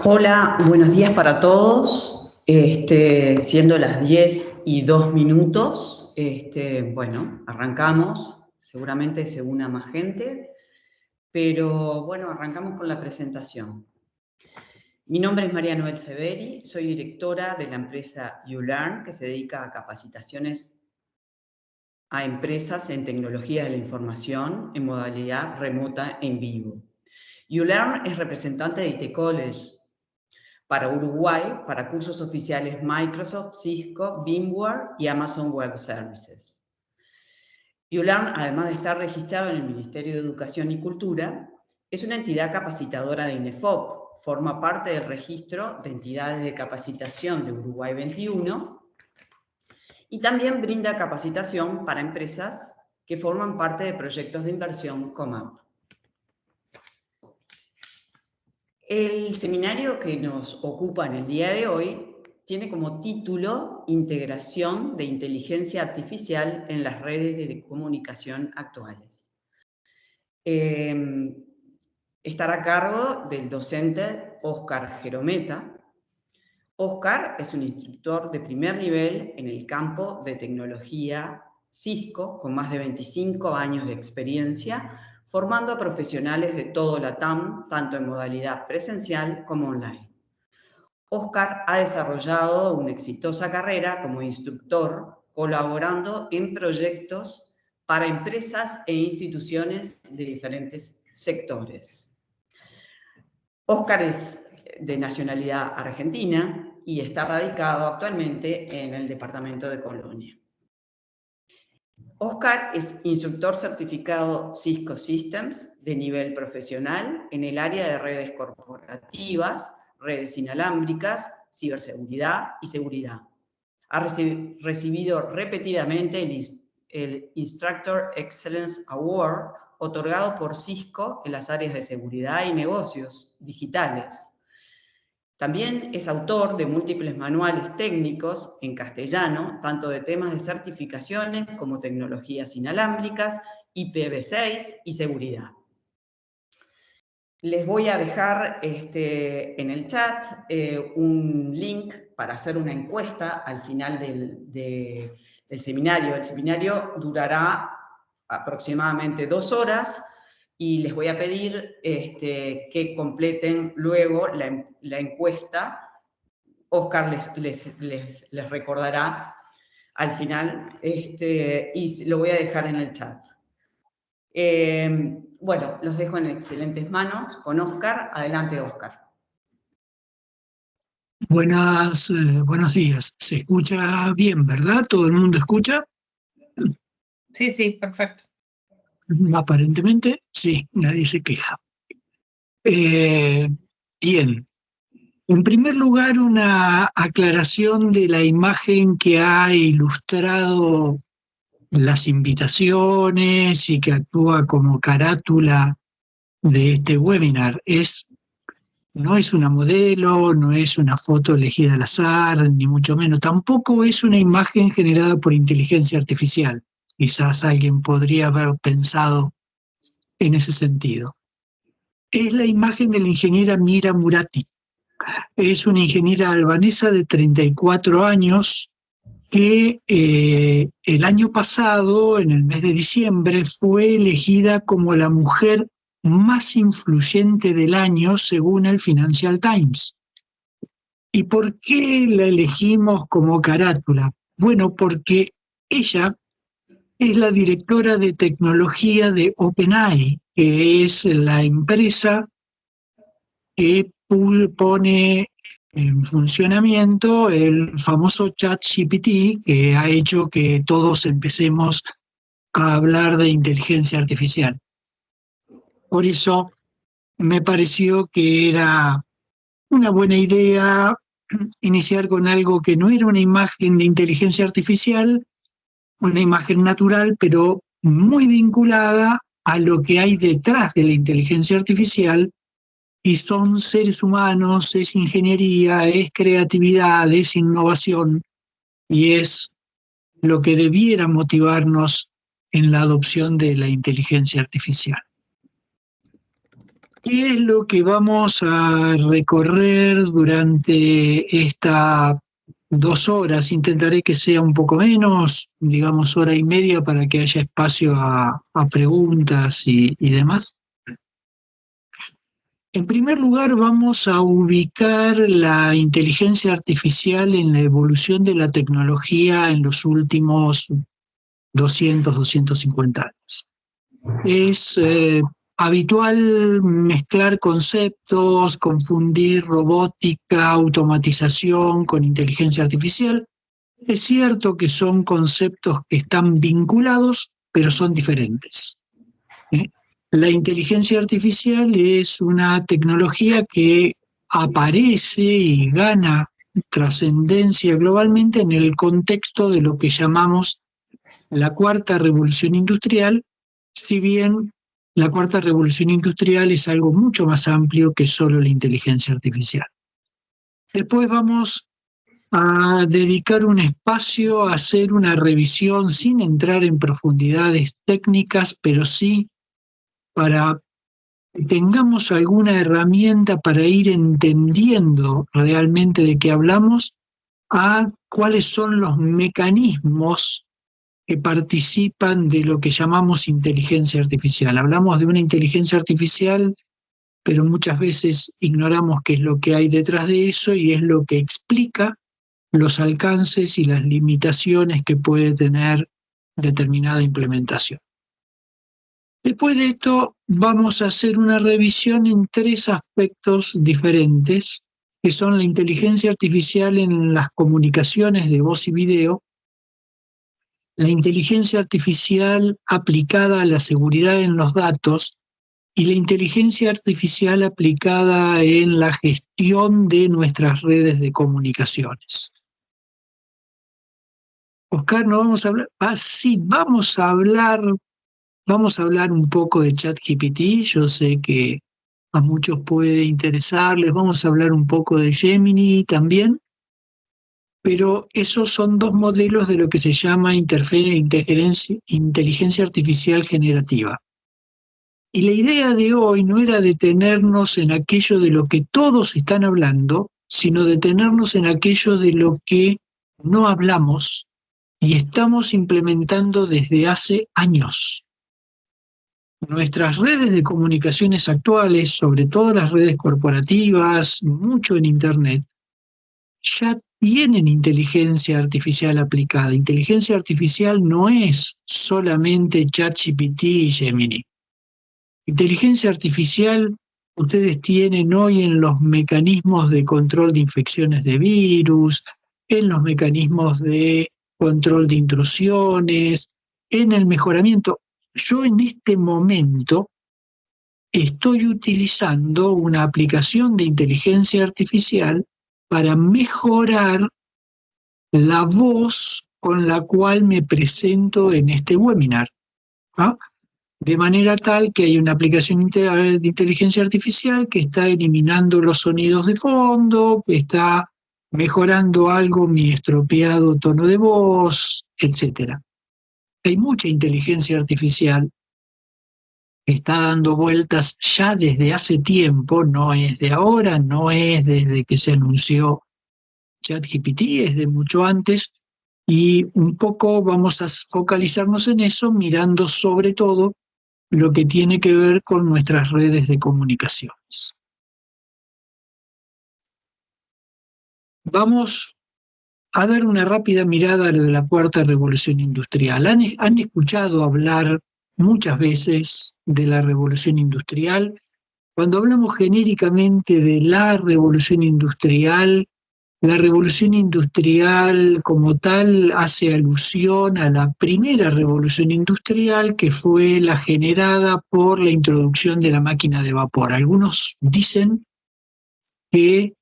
Hola, buenos días para todos. Siendo las 10:02, bueno, arrancamos. Seguramente se una más gente, pero bueno, arrancamos con la presentación. Mi nombre es María Noel Severi, soy directora de la empresa YouLearn, que se dedica a capacitaciones a empresas en tecnología de la información en modalidad remota en vivo. YouLearn es representante de IT College para Uruguay, para cursos oficiales Microsoft, Cisco, VMware y Amazon Web Services. YouLearn, además de estar registrado en el Ministerio de Educación y Cultura, es una entidad capacitadora de INEFOP, forma parte del registro de entidades de capacitación de Uruguay 21 y también brinda capacitación para empresas que forman parte de proyectos de inversión COMAP. El seminario que nos ocupa en el día de hoy tiene como título Integración de Inteligencia Artificial en las redes de comunicación actuales. Estará a cargo del docente Óscar Jerometa. Óscar es un instructor de primer nivel en el campo de tecnología Cisco, con más de 25 años de experiencia, formando a profesionales de todo la TAM, tanto en modalidad presencial como online. Óscar ha desarrollado una exitosa carrera como instructor, colaborando en proyectos para empresas e instituciones de diferentes sectores. Óscar es de nacionalidad argentina y está radicado actualmente en el departamento de Colonia. Óscar es instructor certificado Cisco Systems de nivel profesional en el área de redes corporativas, redes inalámbricas, ciberseguridad y seguridad. Ha recibido repetidamente el Instructor Excellence Award otorgado por Cisco en las áreas de seguridad y negocios digitales. También es autor de múltiples manuales técnicos en castellano, tanto de temas de certificaciones como tecnologías inalámbricas, IPv6 y seguridad. Les voy a dejar en el chat un link para hacer una encuesta al final del seminario. El seminario durará aproximadamente 2 horas y les voy a pedir que completen luego la encuesta. Óscar les recordará al final y lo voy a dejar en el chat. Bueno, los dejo en excelentes manos con Óscar. Adelante, Óscar. Buenos días. Se escucha bien, ¿verdad? ¿Todo el mundo escucha? Sí, sí, perfecto. Aparentemente, sí, nadie se queja. Bien. En primer lugar, una aclaración de la imagen que ha ilustrado las invitaciones y que actúa como carátula de este webinar. No es una modelo, no es una foto elegida al azar, ni mucho menos. Tampoco es una imagen generada por inteligencia artificial. Quizás alguien podría haber pensado en ese sentido. Es la imagen de la ingeniera Mira Murati. Es una ingeniera albanesa de 34 años que el año pasado, en el mes de diciembre, fue elegida como la mujer más influyente del año según el Financial Times. ¿Y por qué la elegimos como carátula? Bueno, porque ella es la directora de tecnología de OpenAI, que es la empresa que pone en funcionamiento el famoso ChatGPT, que ha hecho que todos empecemos a hablar de inteligencia artificial. Por eso me pareció que era una buena idea iniciar con algo que no era una imagen de inteligencia artificial, una imagen natural, pero muy vinculada a lo que hay detrás de la inteligencia artificial, y son seres humanos, es ingeniería, es creatividad, es innovación, y es lo que debiera motivarnos en la adopción de la inteligencia artificial. ¿Qué es lo que vamos a recorrer durante estas 2 horas? Intentaré que sea un poco menos, digamos 1 hora y media, para que haya espacio a preguntas y demás. En primer lugar, vamos a ubicar la inteligencia artificial en la evolución de la tecnología en los últimos 250 años. Es habitual mezclar conceptos, confundir robótica, automatización con inteligencia artificial. Es cierto que son conceptos que están vinculados, pero son diferentes. La inteligencia artificial es una tecnología que aparece y gana trascendencia globalmente en el contexto de lo que llamamos la cuarta revolución industrial, si bien la cuarta revolución industrial es algo mucho más amplio que solo la inteligencia artificial. Después vamos a dedicar un espacio a hacer una revisión sin entrar en profundidades técnicas, pero sí para que tengamos alguna herramienta para ir entendiendo realmente de qué hablamos, a cuáles son los mecanismos que participan de lo que llamamos inteligencia artificial. Hablamos de una inteligencia artificial, pero muchas veces ignoramos qué es lo que hay detrás de eso, y es lo que explica los alcances y las limitaciones que puede tener determinada implementación. Después de esto vamos a hacer una revisión en 3 aspectos diferentes, que son la inteligencia artificial en las comunicaciones de voz y video, la inteligencia artificial aplicada a la seguridad en los datos y la inteligencia artificial aplicada en la gestión de nuestras redes de comunicaciones. Oscar, ¿no vamos a hablar? Sí, vamos a hablar un poco de ChatGPT. Yo sé que a muchos puede interesarles. Vamos a hablar un poco de Gemini también. Pero esos son 2 modelos de lo que se llama inteligencia artificial generativa. Y la idea de hoy no era detenernos en aquello de lo que todos están hablando, sino detenernos en aquello de lo que no hablamos y estamos implementando desde hace años. Nuestras redes de comunicaciones actuales, sobre todo las redes corporativas, mucho en Internet, ya tienen inteligencia artificial aplicada. Inteligencia artificial no es solamente ChatGPT y Gemini. Inteligencia artificial ustedes tienen hoy en los mecanismos de control de infecciones de virus, en los mecanismos de control de intrusiones, en el mejoramiento. Yo en este momento estoy utilizando una aplicación de inteligencia artificial para mejorar la voz con la cual me presento en este webinar, ¿no? De manera tal que hay una aplicación de inteligencia artificial que está eliminando los sonidos de fondo, que está mejorando algo mi estropeado tono de voz, etc. Hay mucha inteligencia artificial que está dando vueltas ya desde hace tiempo, no es de ahora, no es desde que se anunció ChatGPT, es de mucho antes, y un poco vamos a focalizarnos en eso, mirando sobre todo lo que tiene que ver con nuestras redes de comunicaciones. Vamos a dar una rápida mirada a lo de la cuarta revolución industrial. ¿Han escuchado hablar muchas veces de la revolución industrial? Cuando hablamos genéricamente de la revolución industrial como tal hace alusión a la primera revolución industrial, que fue la generada por la introducción de la máquina de vapor. Algunos dicen que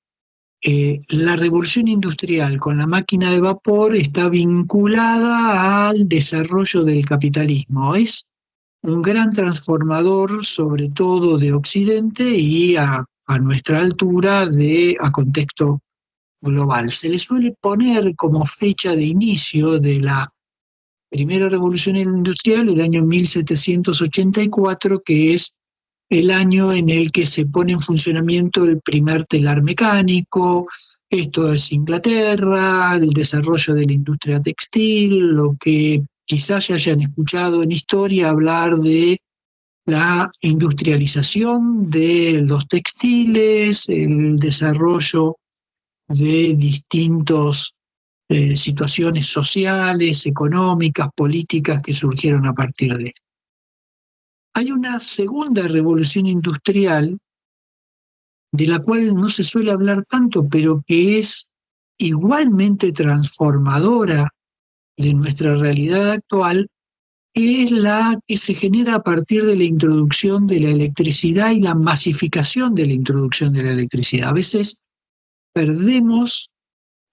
la revolución industrial con la máquina de vapor está vinculada al desarrollo del capitalismo. Es un gran transformador, sobre todo de Occidente y a nuestra altura, a contexto global. Se le suele poner como fecha de inicio de la primera revolución industrial el año 1784, que es el año en el que se pone en funcionamiento el primer telar mecánico. Esto es Inglaterra, el desarrollo de la industria textil, lo que quizás ya hayan escuchado en historia hablar de la industrialización de los textiles, el desarrollo de distintas situaciones sociales, económicas, políticas que surgieron a partir de esto. Hay una segunda revolución industrial de la cual no se suele hablar tanto, pero que es igualmente transformadora de nuestra realidad actual, que es la que se genera a partir de la introducción de la electricidad y la masificación de la introducción de la electricidad. A veces perdemos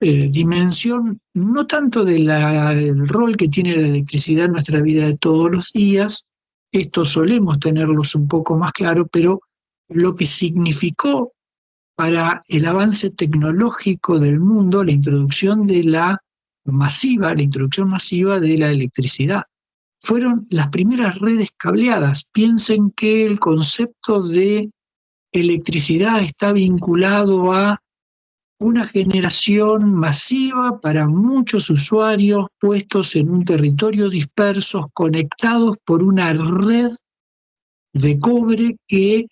dimensión no tanto del rol que tiene la electricidad en nuestra vida de todos los días, esto solemos tenerlos un poco más claro, pero lo que significó para el avance tecnológico del mundo la introducción masiva de la electricidad. Fueron las primeras redes cableadas. Piensen que el concepto de electricidad está vinculado a una generación masiva para muchos usuarios puestos en un territorio dispersos, conectados por una red de cobre que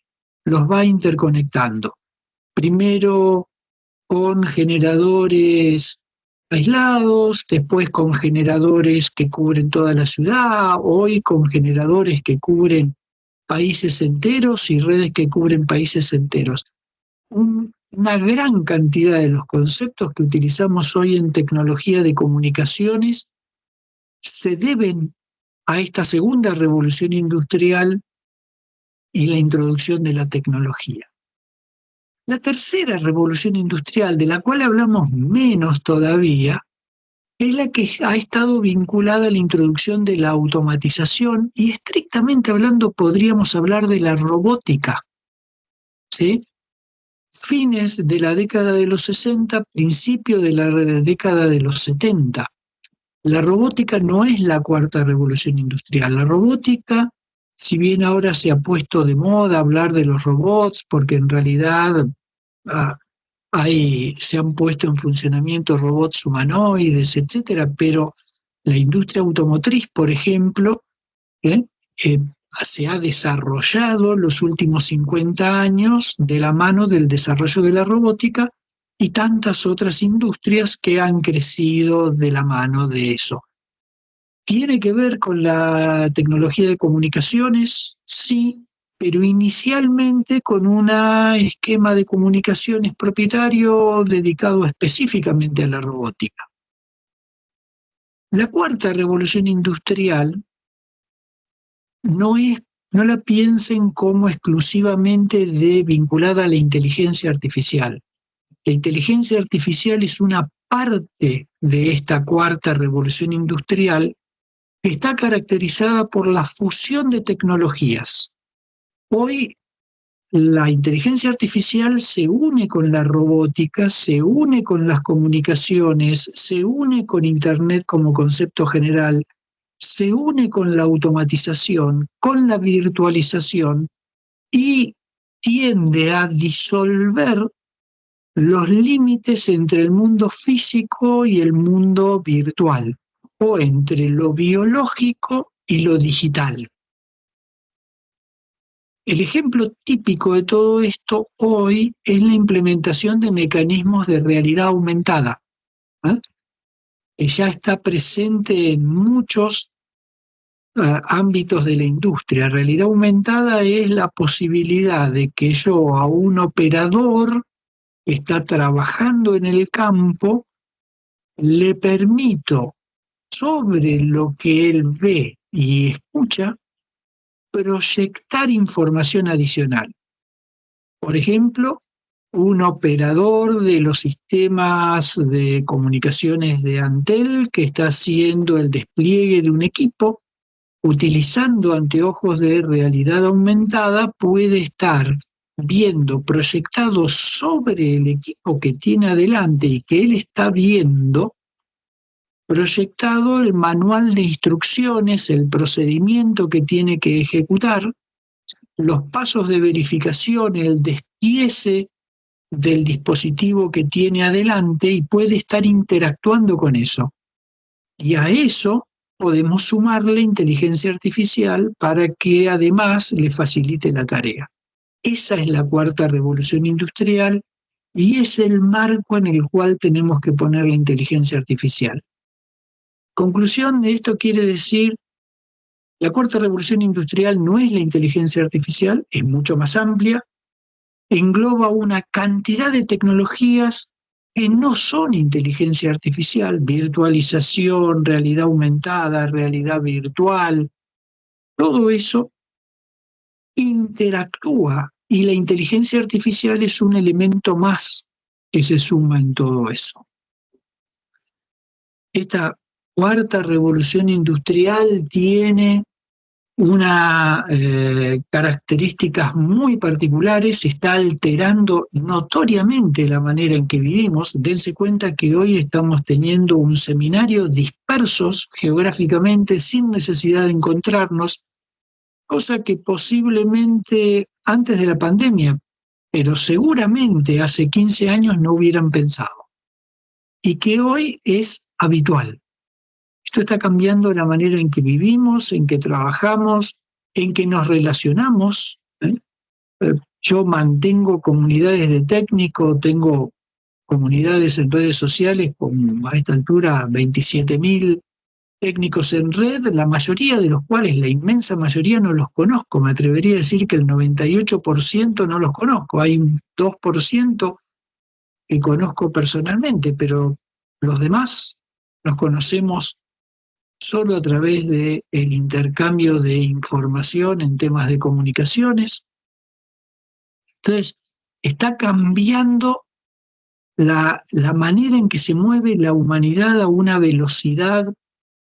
los va interconectando. Primero con generadores aislados, después con generadores que cubren toda la ciudad, hoy con generadores que cubren países enteros y redes que cubren países enteros. Una gran cantidad de los conceptos que utilizamos hoy en tecnología de comunicaciones se deben a esta segunda revolución industrial y la introducción de la tecnología. La tercera revolución industrial, de la cual hablamos menos todavía, es la que ha estado vinculada a la introducción de la automatización y estrictamente hablando podríamos hablar de la robótica, ¿sí? Fines de la década de los 60, principio de la década de los 70. La robótica no es la cuarta revolución industrial. La robótica, si bien ahora se ha puesto de moda hablar de los robots, porque en realidad se han puesto en funcionamiento robots humanoides, etcétera, pero la industria automotriz, por ejemplo, se ha desarrollado los últimos 50 años de la mano del desarrollo de la robótica y tantas otras industrias que han crecido de la mano de eso. ¿Tiene que ver con la tecnología de comunicaciones? Sí, pero inicialmente con un esquema de comunicaciones propietario dedicado específicamente a la robótica. La cuarta revolución industrial no la piensen como exclusivamente vinculada a la inteligencia artificial. La inteligencia artificial es una parte de esta cuarta revolución industrial que está caracterizada por la fusión de tecnologías. Hoy la inteligencia artificial se une con la robótica, se une con las comunicaciones, se une con Internet como concepto general, se une con la automatización, con la virtualización y tiende a disolver los límites entre el mundo físico y el mundo virtual, o entre lo biológico y lo digital. El ejemplo típico de todo esto hoy es la implementación de mecanismos de realidad aumentada, que ya está presente en muchos ámbitos de la industria. Realidad aumentada es la posibilidad de que yo a un operador que está trabajando en el campo le permito, sobre lo que él ve y escucha, proyectar información adicional. Por ejemplo, un operador de los sistemas de comunicaciones de Antel que está haciendo el despliegue de un equipo, utilizando anteojos de realidad aumentada, puede estar viendo proyectado sobre el equipo que tiene adelante y que él está viendo, proyectado el manual de instrucciones, el procedimiento que tiene que ejecutar, los pasos de verificación, el despiece del dispositivo que tiene adelante y puede estar interactuando con eso. Y a eso podemos sumarle inteligencia artificial para que además le facilite la tarea. Esa es la cuarta revolución industrial y es el marco en el cual tenemos que poner la inteligencia artificial. Conclusión de esto quiere decir, la cuarta revolución industrial no es la inteligencia artificial, es mucho más amplia, engloba una cantidad de tecnologías que no son inteligencia artificial, virtualización, realidad aumentada, realidad virtual, todo eso interactúa y la inteligencia artificial es un elemento más que se suma en todo eso. Esta cuarta revolución industrial tiene unas características muy particulares, está alterando notoriamente la manera en que vivimos. Dense cuenta que hoy estamos teniendo un seminario dispersos geográficamente sin necesidad de encontrarnos, cosa que posiblemente antes de la pandemia, pero seguramente hace 15 años no hubieran pensado, y que hoy es habitual. Esto está cambiando la manera en que vivimos, en que trabajamos, en que nos relacionamos. Yo mantengo comunidades de técnicos, tengo comunidades en redes sociales con a esta altura 27.000 técnicos en red, la mayoría de los cuales, la inmensa mayoría no los conozco. Me atrevería a decir que el 98% no los conozco. Hay un 2% que conozco personalmente, pero los demás nos conocemos solo a través del intercambio de información en temas de comunicaciones. Entonces, está cambiando la manera en que se mueve la humanidad a una velocidad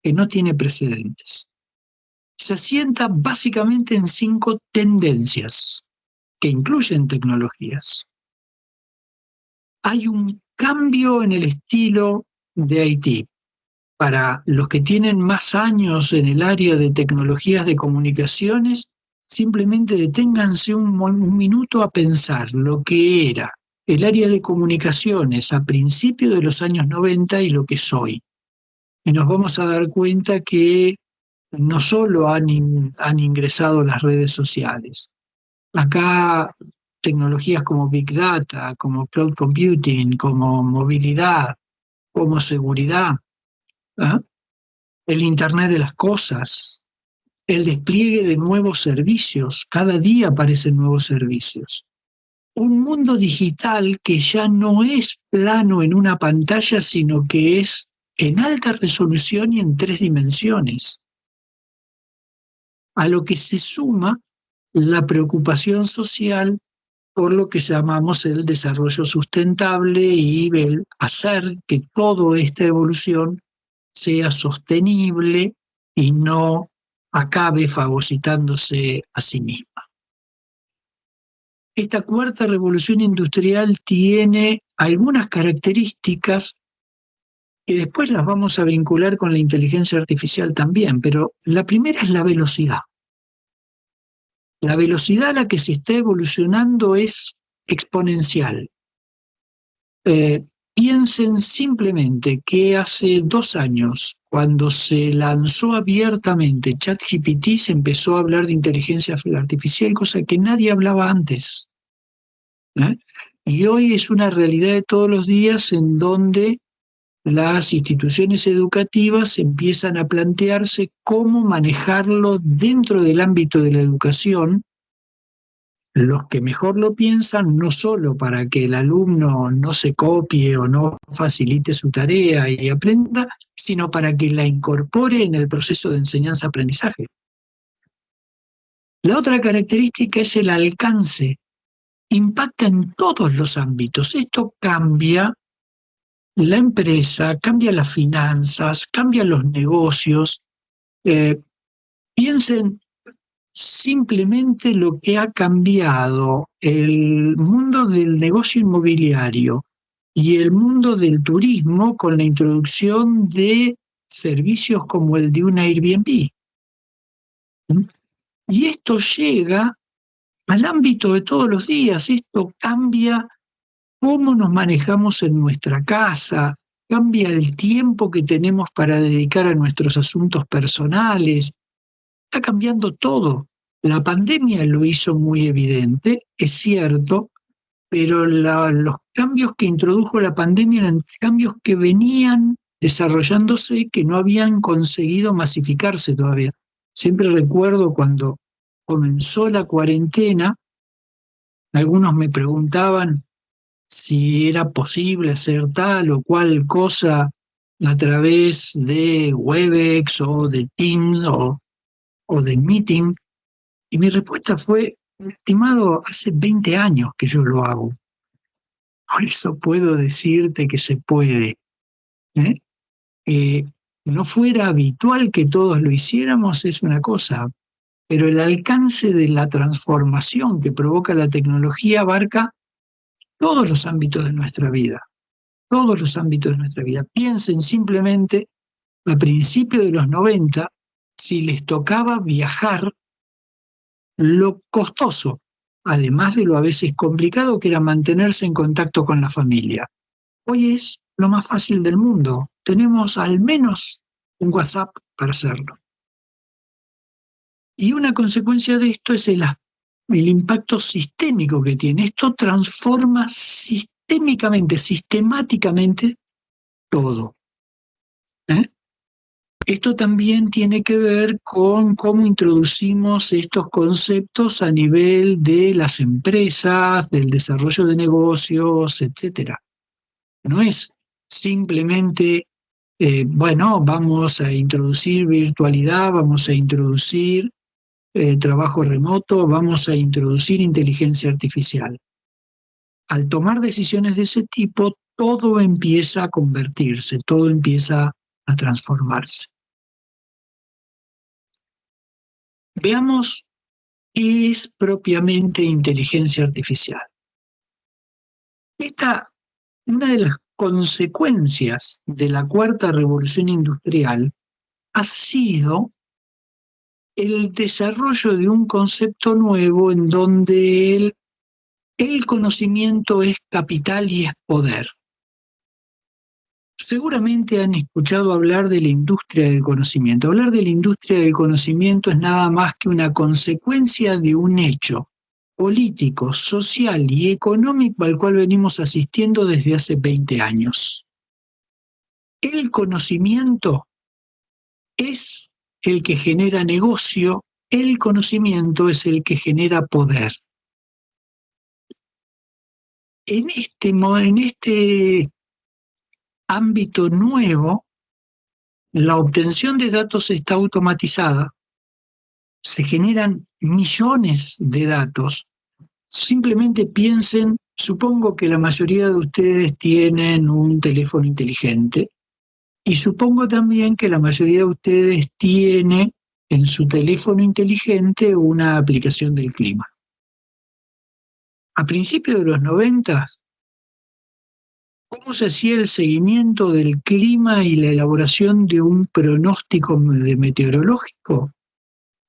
que no tiene precedentes. Se asienta básicamente en 5 tendencias que incluyen tecnologías. Hay un cambio en el estilo de Haití. Para los que tienen más años en el área de tecnologías de comunicaciones, simplemente deténganse un minuto a pensar lo que era el área de comunicaciones a principios de los años 90 y lo que es hoy. Y nos vamos a dar cuenta que no solo han ingresado las redes sociales. Acá tecnologías como Big Data, como Cloud Computing, como movilidad, como seguridad, ¿eh? El Internet de las cosas, el despliegue de nuevos servicios, cada día aparecen nuevos servicios. Un mundo digital que ya no es plano en una pantalla, sino que es en alta resolución y en 3 dimensiones. A lo que se suma la preocupación social por lo que llamamos el desarrollo sustentable y el hacer que toda esta evolución sea sostenible y no acabe fagocitándose a sí misma. Esta cuarta revolución industrial tiene algunas características que después las vamos a vincular con la inteligencia artificial también, pero la primera es la velocidad. La velocidad a la que se está evolucionando es exponencial. Piensen simplemente que hace 2 años, cuando se lanzó abiertamente ChatGPT, se empezó a hablar de inteligencia artificial, cosa que nadie hablaba antes. Y hoy es una realidad de todos los días en donde las instituciones educativas empiezan a plantearse cómo manejarlo dentro del ámbito de la educación. Los que mejor lo piensan, no solo para que el alumno no se copie o no facilite su tarea y aprenda, sino para que la incorpore en el proceso de enseñanza-aprendizaje. La otra característica es el alcance. Impacta en todos los ámbitos. Esto cambia la empresa, cambia las finanzas, cambia los negocios. Piensen simplemente lo que ha cambiado el mundo del negocio inmobiliario y el mundo del turismo con la introducción de servicios como el de un Airbnb. Y esto llega al ámbito de todos los días. Esto cambia cómo nos manejamos en nuestra casa, cambia el tiempo que tenemos para dedicar a nuestros asuntos personales. Está cambiando todo. La pandemia lo hizo muy evidente, es cierto, pero los cambios que introdujo la pandemia eran cambios que venían desarrollándose, que no habían conseguido masificarse todavía. Siempre recuerdo cuando comenzó la cuarentena, algunos me preguntaban si era posible hacer tal o cual cosa a través de Webex o de Teams o de Meeting, y mi respuesta fue: estimado, hace 20 años que yo lo hago. Por eso puedo decirte que se puede. No fuera habitual que todos lo hiciéramos es una cosa, pero el alcance de la transformación que provoca la tecnología abarca todos los ámbitos de nuestra vida. Todos los ámbitos de nuestra vida. Piensen simplemente, a principios de los 90, si les tocaba viajar, lo costoso, además de lo a veces complicado que era mantenerse en contacto con la familia. Hoy es lo más fácil del mundo. Tenemos al menos un WhatsApp para hacerlo. Y una consecuencia de esto es el impacto sistémico que tiene. Esto transforma sistemáticamente todo. Esto también tiene que ver con cómo introducimos estos conceptos a nivel de las empresas, del desarrollo de negocios, etc. No es simplemente, vamos a introducir virtualidad, vamos a introducir trabajo remoto, vamos a introducir inteligencia artificial. Al tomar decisiones de ese tipo, todo empieza a convertirse, todo empieza a transformarse. Veamos qué es propiamente inteligencia artificial. Una de las consecuencias de la cuarta revolución industrial ha sido el desarrollo de un concepto nuevo en donde el conocimiento es capital y es poder. Seguramente han escuchado hablar de la industria del conocimiento. Hablar de la industria del conocimiento es nada más que una consecuencia de un hecho político, social y económico al cual venimos asistiendo desde hace 20 años. El conocimiento es el que genera negocio, el conocimiento es el que genera poder. En este ámbito nuevo, la obtención de datos está automatizada, se generan millones de datos. Simplemente piensen, supongo que la mayoría de ustedes tienen un teléfono inteligente y supongo también que la mayoría de ustedes tiene en su teléfono inteligente una aplicación del clima. A principios de los 90, ¿cómo se hacía el seguimiento del clima y la elaboración de un pronóstico meteorológico?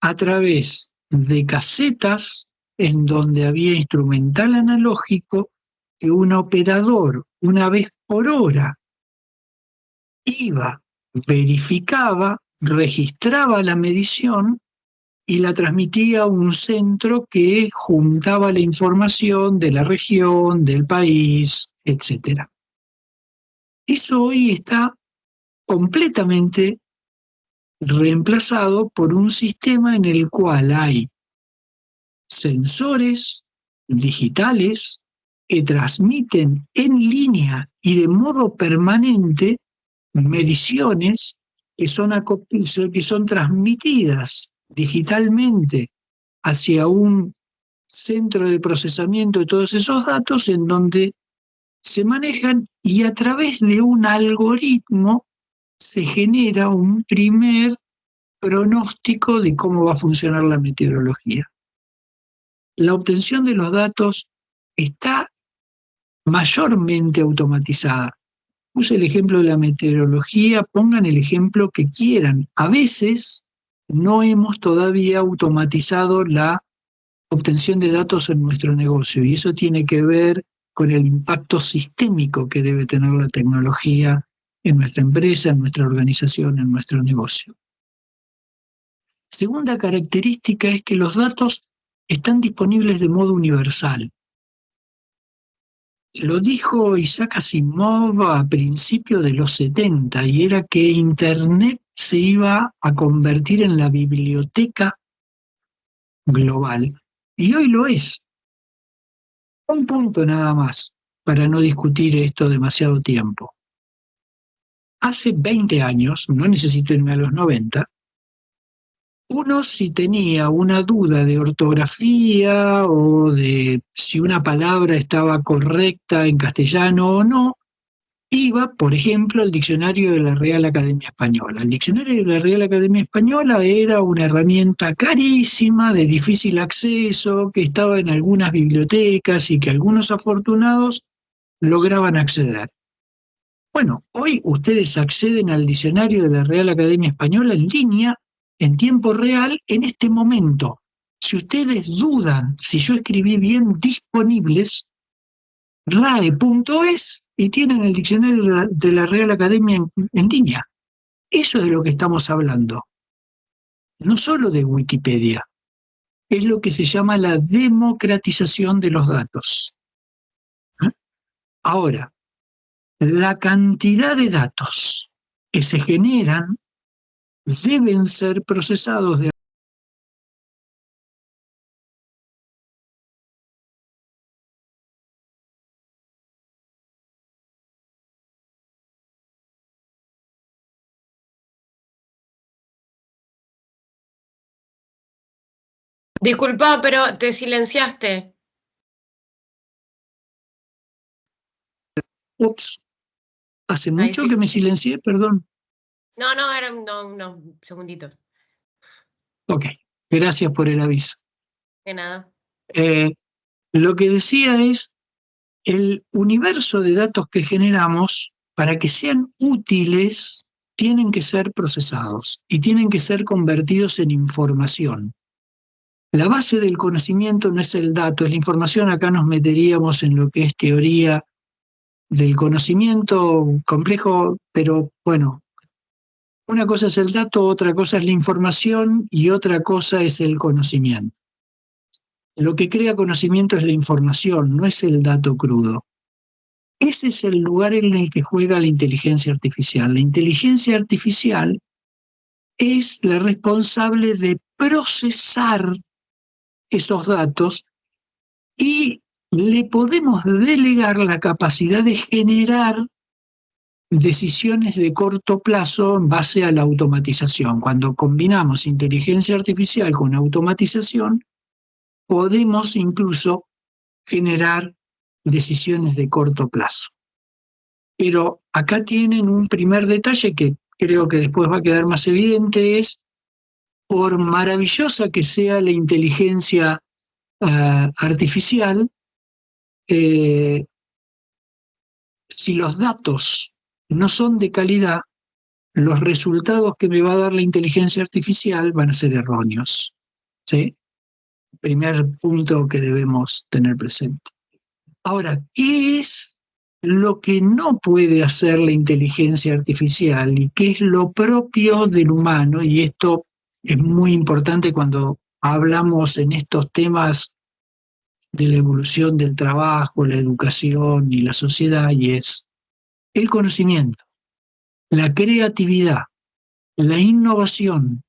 A través de casetas en donde había instrumental analógico que un operador, una vez por hora, iba, verificaba, registraba la medición y la transmitía a un centro que juntaba la información de la región, del país, etc. Eso hoy está completamente reemplazado por un sistema en el cual hay sensores digitales que transmiten en línea y de modo permanente mediciones que son transmitidas digitalmente hacia un centro de procesamiento de todos esos datos en donde se manejan y a través de un algoritmo se genera un primer pronóstico de cómo va a funcionar la meteorología. La obtención de los datos está mayormente automatizada. Puse el ejemplo de la meteorología, pongan el ejemplo que quieran. A veces no hemos todavía automatizado la obtención de datos en nuestro negocio, y eso tiene que ver con el impacto sistémico que debe tener la tecnología en nuestra empresa, en nuestra organización, en nuestro negocio. Segunda característica es que los datos están disponibles de modo universal. Lo dijo Isaac Asimov a principios de los 70, y era que Internet se iba a convertir en la biblioteca global. Y hoy lo es. Un punto nada más, para no discutir esto demasiado tiempo. Hace 20 años, no necesito irme a los 90, uno si tenía una duda de ortografía o de si una palabra estaba correcta en castellano o no, iba, por ejemplo, al diccionario de la Real Academia Española. El diccionario de la Real Academia Española era una herramienta carísima, de difícil acceso, que estaba en algunas bibliotecas y que algunos afortunados lograban acceder. Bueno, hoy ustedes acceden al diccionario de la Real Academia Española en línea, en tiempo real, en este momento. Si ustedes dudan si yo escribí bien disponibles, RAE.es, y tienen el diccionario de la Real Academia en línea. Eso es de lo que estamos hablando. No solo de Wikipedia. Es lo que se llama la democratización de los datos. Ahora, la cantidad de datos que se generan deben ser procesados de Disculpa, pero te silenciaste. Ups, hace Ahí mucho sí. que me silencié, perdón. No, eran unos segunditos. Ok, gracias por el aviso. De nada. Lo que decía es, el universo de datos que generamos, para que sean útiles, tienen que ser procesados y tienen que ser convertidos en información. La base del conocimiento no es el dato, es la información. Acá nos meteríamos en lo que es teoría del conocimiento complejo, pero bueno, una cosa es el dato, otra cosa es la información y otra cosa es el conocimiento. Lo que crea conocimiento es la información, no es el dato crudo. Ese es el lugar en el que juega la inteligencia artificial. La inteligencia artificial es la responsable de procesar esos datos y le podemos delegar la capacidad de generar decisiones de corto plazo en base a la automatización. Cuando combinamos inteligencia artificial con automatización, podemos incluso generar decisiones de corto plazo. Pero acá tienen un primer detalle que creo que después va a quedar más evidente, es, por maravillosa que sea la inteligencia artificial, si los datos no son de calidad, los resultados que me va a dar la inteligencia artificial van a ser erróneos. ¿Sí? Primer punto que debemos tener presente. Ahora, ¿qué es lo que no puede hacer la inteligencia artificial y qué es lo propio del humano? Y esto es muy importante cuando hablamos en estos temas de la evolución del trabajo, la educación y la sociedad, y es el conocimiento, la creatividad, la innovación,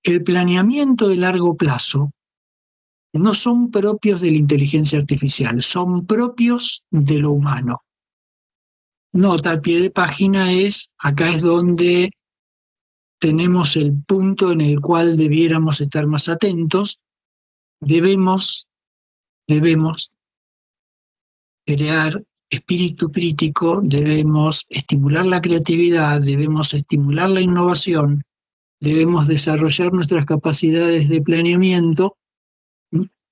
el planeamiento de largo plazo. No son propios de la inteligencia artificial, son propios de lo humano. Nota al pie de página acá es donde tenemos el punto en el cual debiéramos estar más atentos. Debemos crear espíritu crítico, debemos estimular la creatividad, debemos estimular la innovación, debemos desarrollar nuestras capacidades de planeamiento,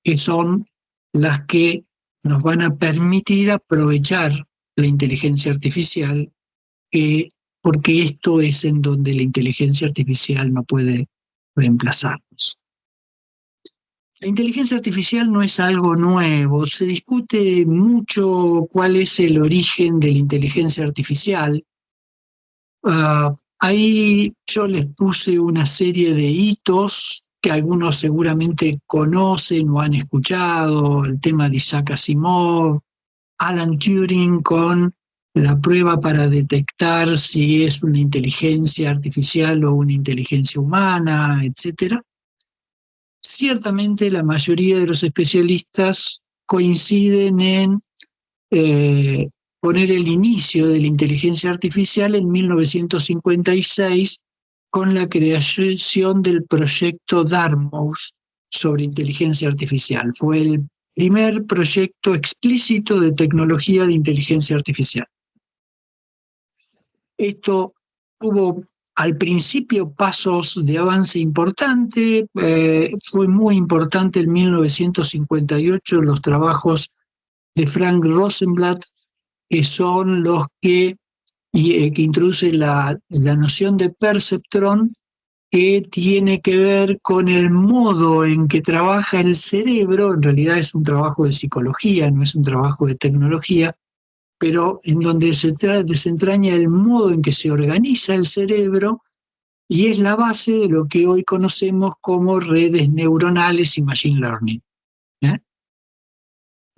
que son las que nos van a permitir aprovechar la inteligencia artificial, porque esto es en donde la inteligencia artificial no puede reemplazarnos. La inteligencia artificial no es algo nuevo, se discute mucho cuál es el origen de la inteligencia artificial. Ahí yo les puse una serie de hitos que algunos seguramente conocen o han escuchado, el tema de Isaac Asimov, Alan Turing con la prueba para detectar si es una inteligencia artificial o una inteligencia humana, etc. Ciertamente la mayoría de los especialistas coinciden en poner el inicio de la inteligencia artificial en 1956 con la creación del proyecto Dartmouth sobre inteligencia artificial. Fue el primer proyecto explícito de tecnología de inteligencia artificial. Esto tuvo al principio pasos de avance importante, fue muy importante en 1958 los trabajos de Frank Rosenblatt, que son los que introducen la noción de perceptrón, que tiene que ver con el modo en que trabaja el cerebro. En realidad es un trabajo de psicología, no es un trabajo de tecnología, pero en donde se desentraña el modo en que se organiza el cerebro y es la base de lo que hoy conocemos como redes neuronales y machine learning.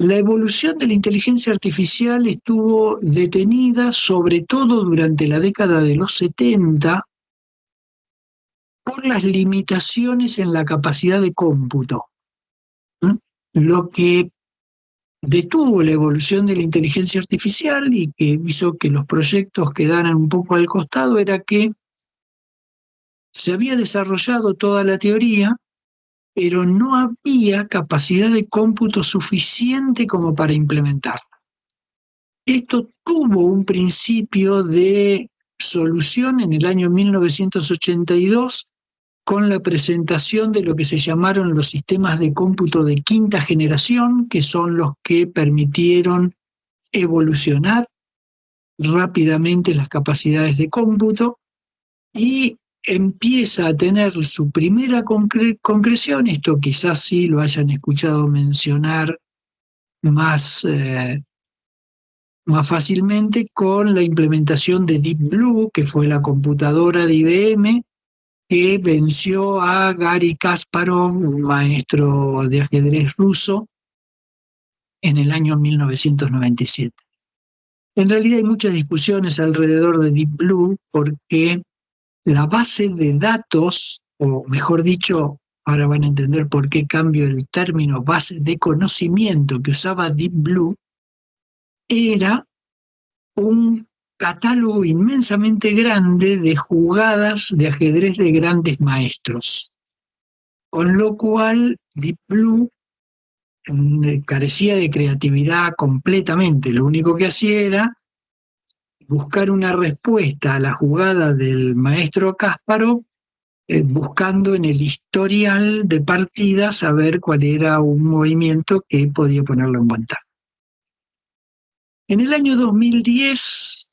La evolución de la inteligencia artificial estuvo detenida sobre todo durante la década de los 70 por las limitaciones en la capacidad de cómputo. Lo que detuvo la evolución de la inteligencia artificial y que hizo que los proyectos quedaran un poco al costado era que se había desarrollado toda la teoría, pero no había capacidad de cómputo suficiente como para implementarla. Esto tuvo un principio de solución en el año 1982 con la presentación de lo que se llamaron los sistemas de cómputo de quinta generación, que son los que permitieron evolucionar rápidamente las capacidades de cómputo, y empieza a tener su primera concreción, esto quizás sí lo hayan escuchado mencionar más fácilmente, con la implementación de Deep Blue, que fue la computadora de IBM, que venció a Garry Kasparov, un maestro de ajedrez ruso, en el año 1997. En realidad hay muchas discusiones alrededor de Deep Blue porque la base de datos, o mejor dicho, ahora van a entender por qué cambio el término base de conocimiento que usaba Deep Blue, era un catálogo inmensamente grande de jugadas de ajedrez de grandes maestros. Con lo cual Deep Blue carecía de creatividad completamente. Lo único que hacía era buscar una respuesta a la jugada del maestro Kasparov, buscando en el historial de partidas saber cuál era un movimiento que podía ponerlo en ventaja. En el año 2010,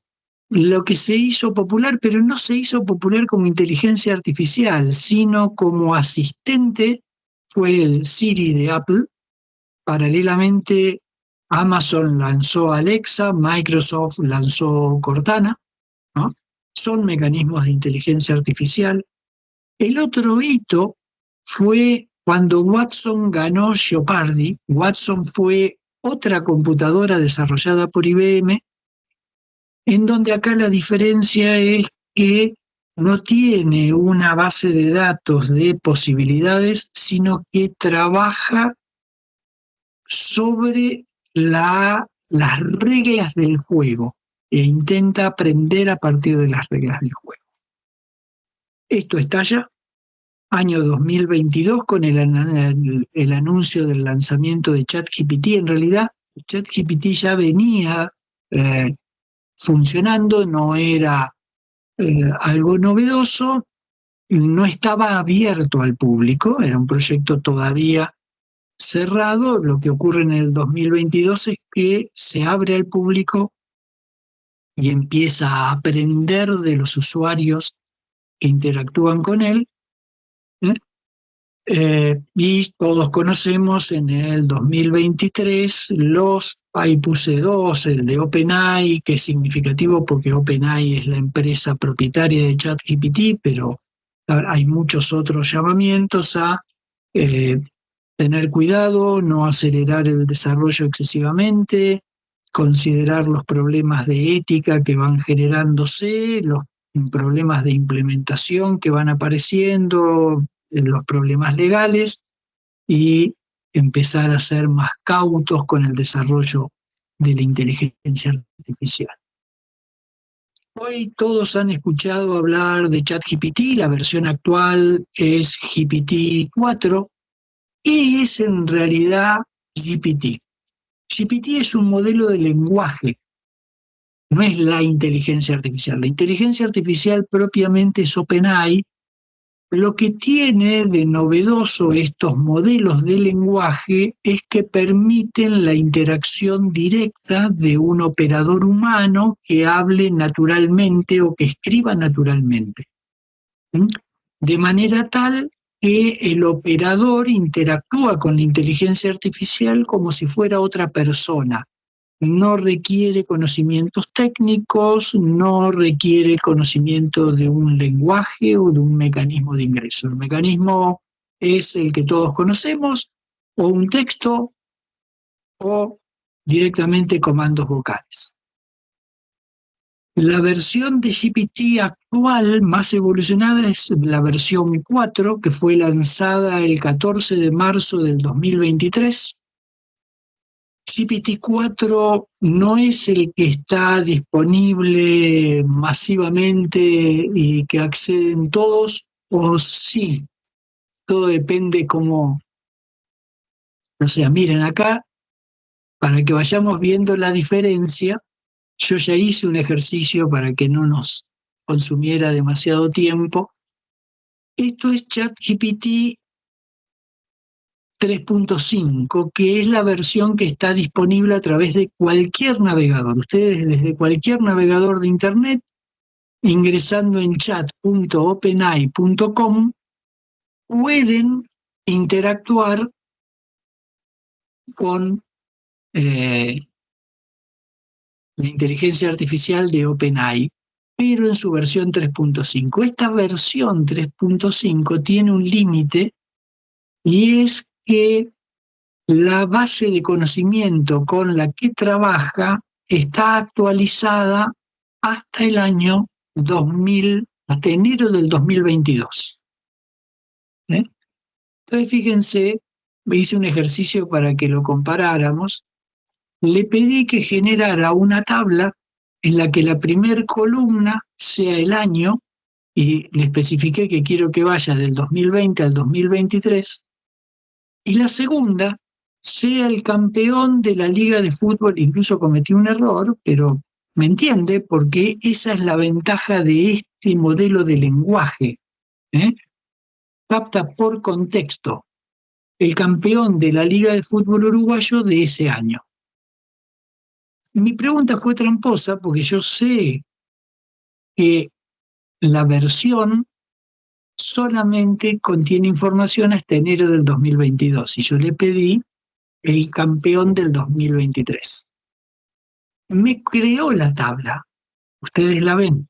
lo que se hizo popular, pero no se hizo popular como inteligencia artificial, sino como asistente, fue el Siri de Apple. Paralelamente, Amazon lanzó Alexa, Microsoft lanzó Cortana, ¿no? Son mecanismos de inteligencia artificial. El otro hito fue cuando Watson ganó Jeopardy. Watson fue otra computadora desarrollada por IBM, en donde acá la diferencia es que no tiene una base de datos de posibilidades, sino que trabaja sobre las reglas del juego e intenta aprender a partir de las reglas del juego. Esto estalla año 2022 con el anuncio del lanzamiento de ChatGPT. En realidad, ChatGPT ya venía funcionando, no era algo novedoso, no estaba abierto al público, era un proyecto todavía cerrado. Lo que ocurre en el 2022 es que se abre al público y empieza a aprender de los usuarios que interactúan con él, Y todos conocemos en el 2023 los puse dos, el de OpenAI, que es significativo porque OpenAI es la empresa propietaria de ChatGPT, pero hay muchos otros llamamientos a tener cuidado, no acelerar el desarrollo excesivamente, considerar los problemas de ética que van generándose, los problemas de implementación que van apareciendo, los problemas legales y empezar a ser más cautos con el desarrollo de la inteligencia artificial. Hoy todos han escuchado hablar de ChatGPT, la versión actual es GPT-4. ¿Qué es en realidad GPT? GPT es un modelo de lenguaje, no es la inteligencia artificial. La inteligencia artificial propiamente es OpenAI. Lo que tiene de novedoso estos modelos de lenguaje es que permiten la interacción directa de un operador humano que hable naturalmente o que escriba naturalmente. De manera tal que el operador interactúa con la inteligencia artificial como si fuera otra persona. No requiere conocimientos técnicos, no requiere conocimiento de un lenguaje o de un mecanismo de ingreso. El mecanismo es el que todos conocemos, o un texto, o directamente comandos vocales. La versión de GPT actual, más evolucionada, es la versión 4, que fue lanzada el 14 de marzo del 2023. GPT-4 no es el que está disponible masivamente y que acceden todos, o sí, todo depende cómo. O sea, miren acá, para que vayamos viendo la diferencia, yo ya hice un ejercicio para que no nos consumiera demasiado tiempo. Esto es ChatGPT 3.5, que es la versión que está disponible a través de cualquier navegador. Ustedes desde cualquier navegador de Internet, ingresando en chat.openai.com, pueden interactuar con la inteligencia artificial de OpenAI, pero en su versión 3.5. Esta versión 3.5 tiene un límite y es que la base de conocimiento con la que trabaja está actualizada hasta el año 2000, hasta enero del 2022. Entonces, fíjense, hice un ejercicio para que lo comparáramos. Le pedí que generara una tabla en la que la primera columna sea el año, y le especifiqué que quiero que vaya del 2020 al 2023, y la segunda sea el campeón de la Liga de Fútbol. Incluso cometí un error, pero me entiende, porque esa es la ventaja de este modelo de lenguaje. Capta por contexto el campeón de la Liga de Fútbol uruguayo de ese año. Mi pregunta fue tramposa porque yo sé que la versión solamente contiene información hasta enero del 2022 y yo le pedí el campeón del 2023. Me creó la tabla, ustedes la ven,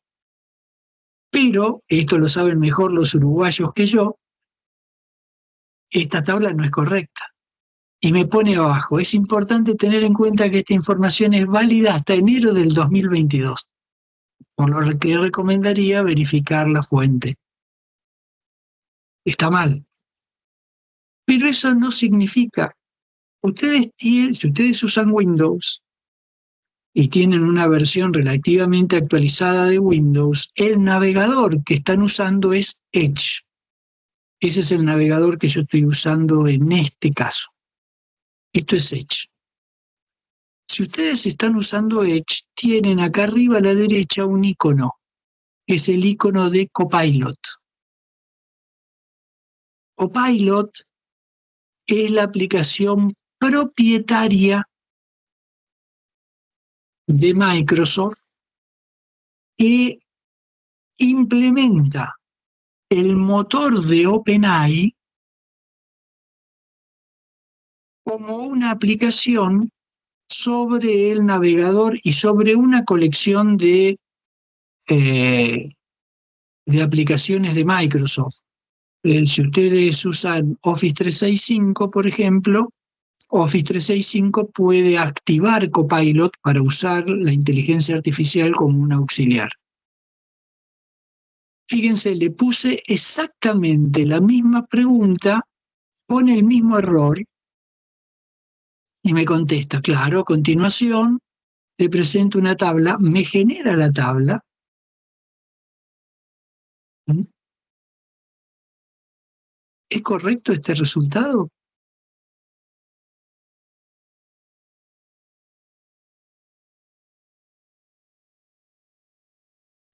pero esto lo saben mejor los uruguayos que yo, esta tabla no es correcta. Y me pone abajo, es importante tener en cuenta que esta información es válida hasta enero del 2022, por lo que recomendaría verificar la fuente. Está mal. Pero eso no significa, si ustedes usan Windows y tienen una versión relativamente actualizada de Windows, el navegador que están usando es Edge. Ese es el navegador que yo estoy usando en este caso. Esto es Edge. Si ustedes están usando Edge, tienen acá arriba a la derecha un icono, que es el icono de Copilot. Copilot es la aplicación propietaria de Microsoft que implementa el motor de OpenAI como una aplicación sobre el navegador y sobre una colección de aplicaciones de Microsoft. Si ustedes usan Office 365, por ejemplo, Office 365 puede activar Copilot para usar la inteligencia artificial como un auxiliar. Fíjense, le puse exactamente la misma pregunta con el mismo error y me contesta, claro, a continuación te presento una tabla, me genera la tabla. ¿Es correcto este resultado?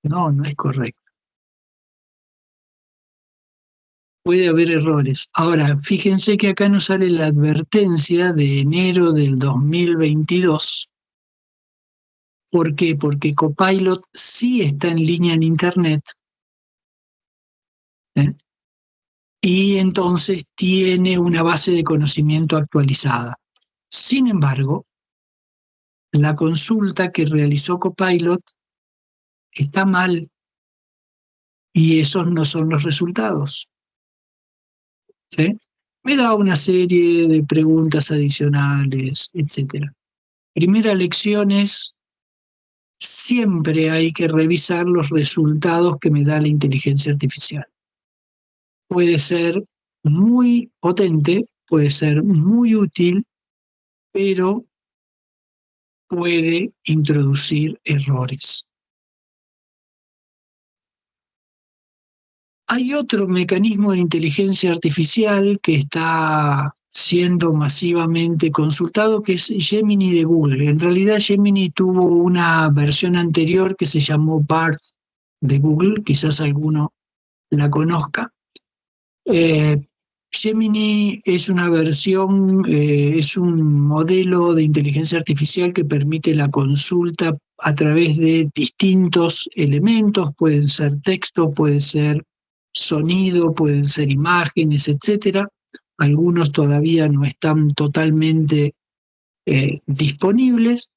No, no es correcto. Puede haber errores. Ahora, fíjense que acá nos sale la advertencia de enero del 2022. ¿Por qué? Porque Copilot sí está en línea en Internet, ¿eh? Y entonces tiene una base de conocimiento actualizada. Sin embargo, la consulta que realizó Copilot está mal y esos no son los resultados, ¿sí? Me da una serie de preguntas adicionales, etc. Primera lección es, siempre hay que revisar los resultados que me da la inteligencia artificial. Puede ser muy potente, puede ser muy útil, pero puede introducir errores. Hay otro mecanismo de inteligencia artificial que está siendo masivamente consultado, que es Gemini de Google. En realidad Gemini tuvo una versión anterior que se llamó Bard de Google, quizás alguno la conozca. Gemini es una versión, es un modelo de inteligencia artificial que permite la consulta a través de distintos elementos, pueden ser texto, puede ser sonido, pueden ser imágenes, etcétera. Algunos todavía no están totalmente disponibles.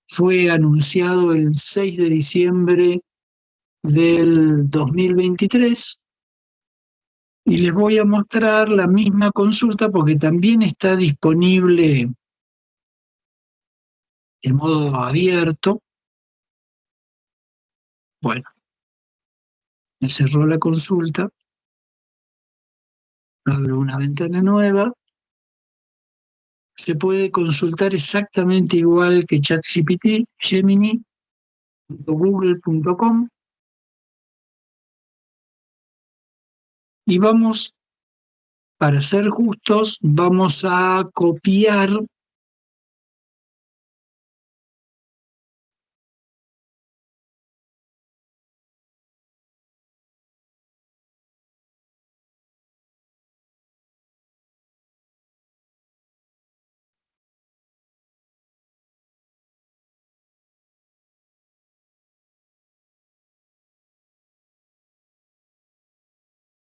Fue anunciado el 6 de diciembre del 2023 y les voy a mostrar la misma consulta porque también está disponible de modo abierto. Bueno, me cerró la consulta, abro una ventana nueva. Se puede consultar exactamente igual que ChatGPT, Gemini.google.com, y vamos, para ser justos, vamos a copiar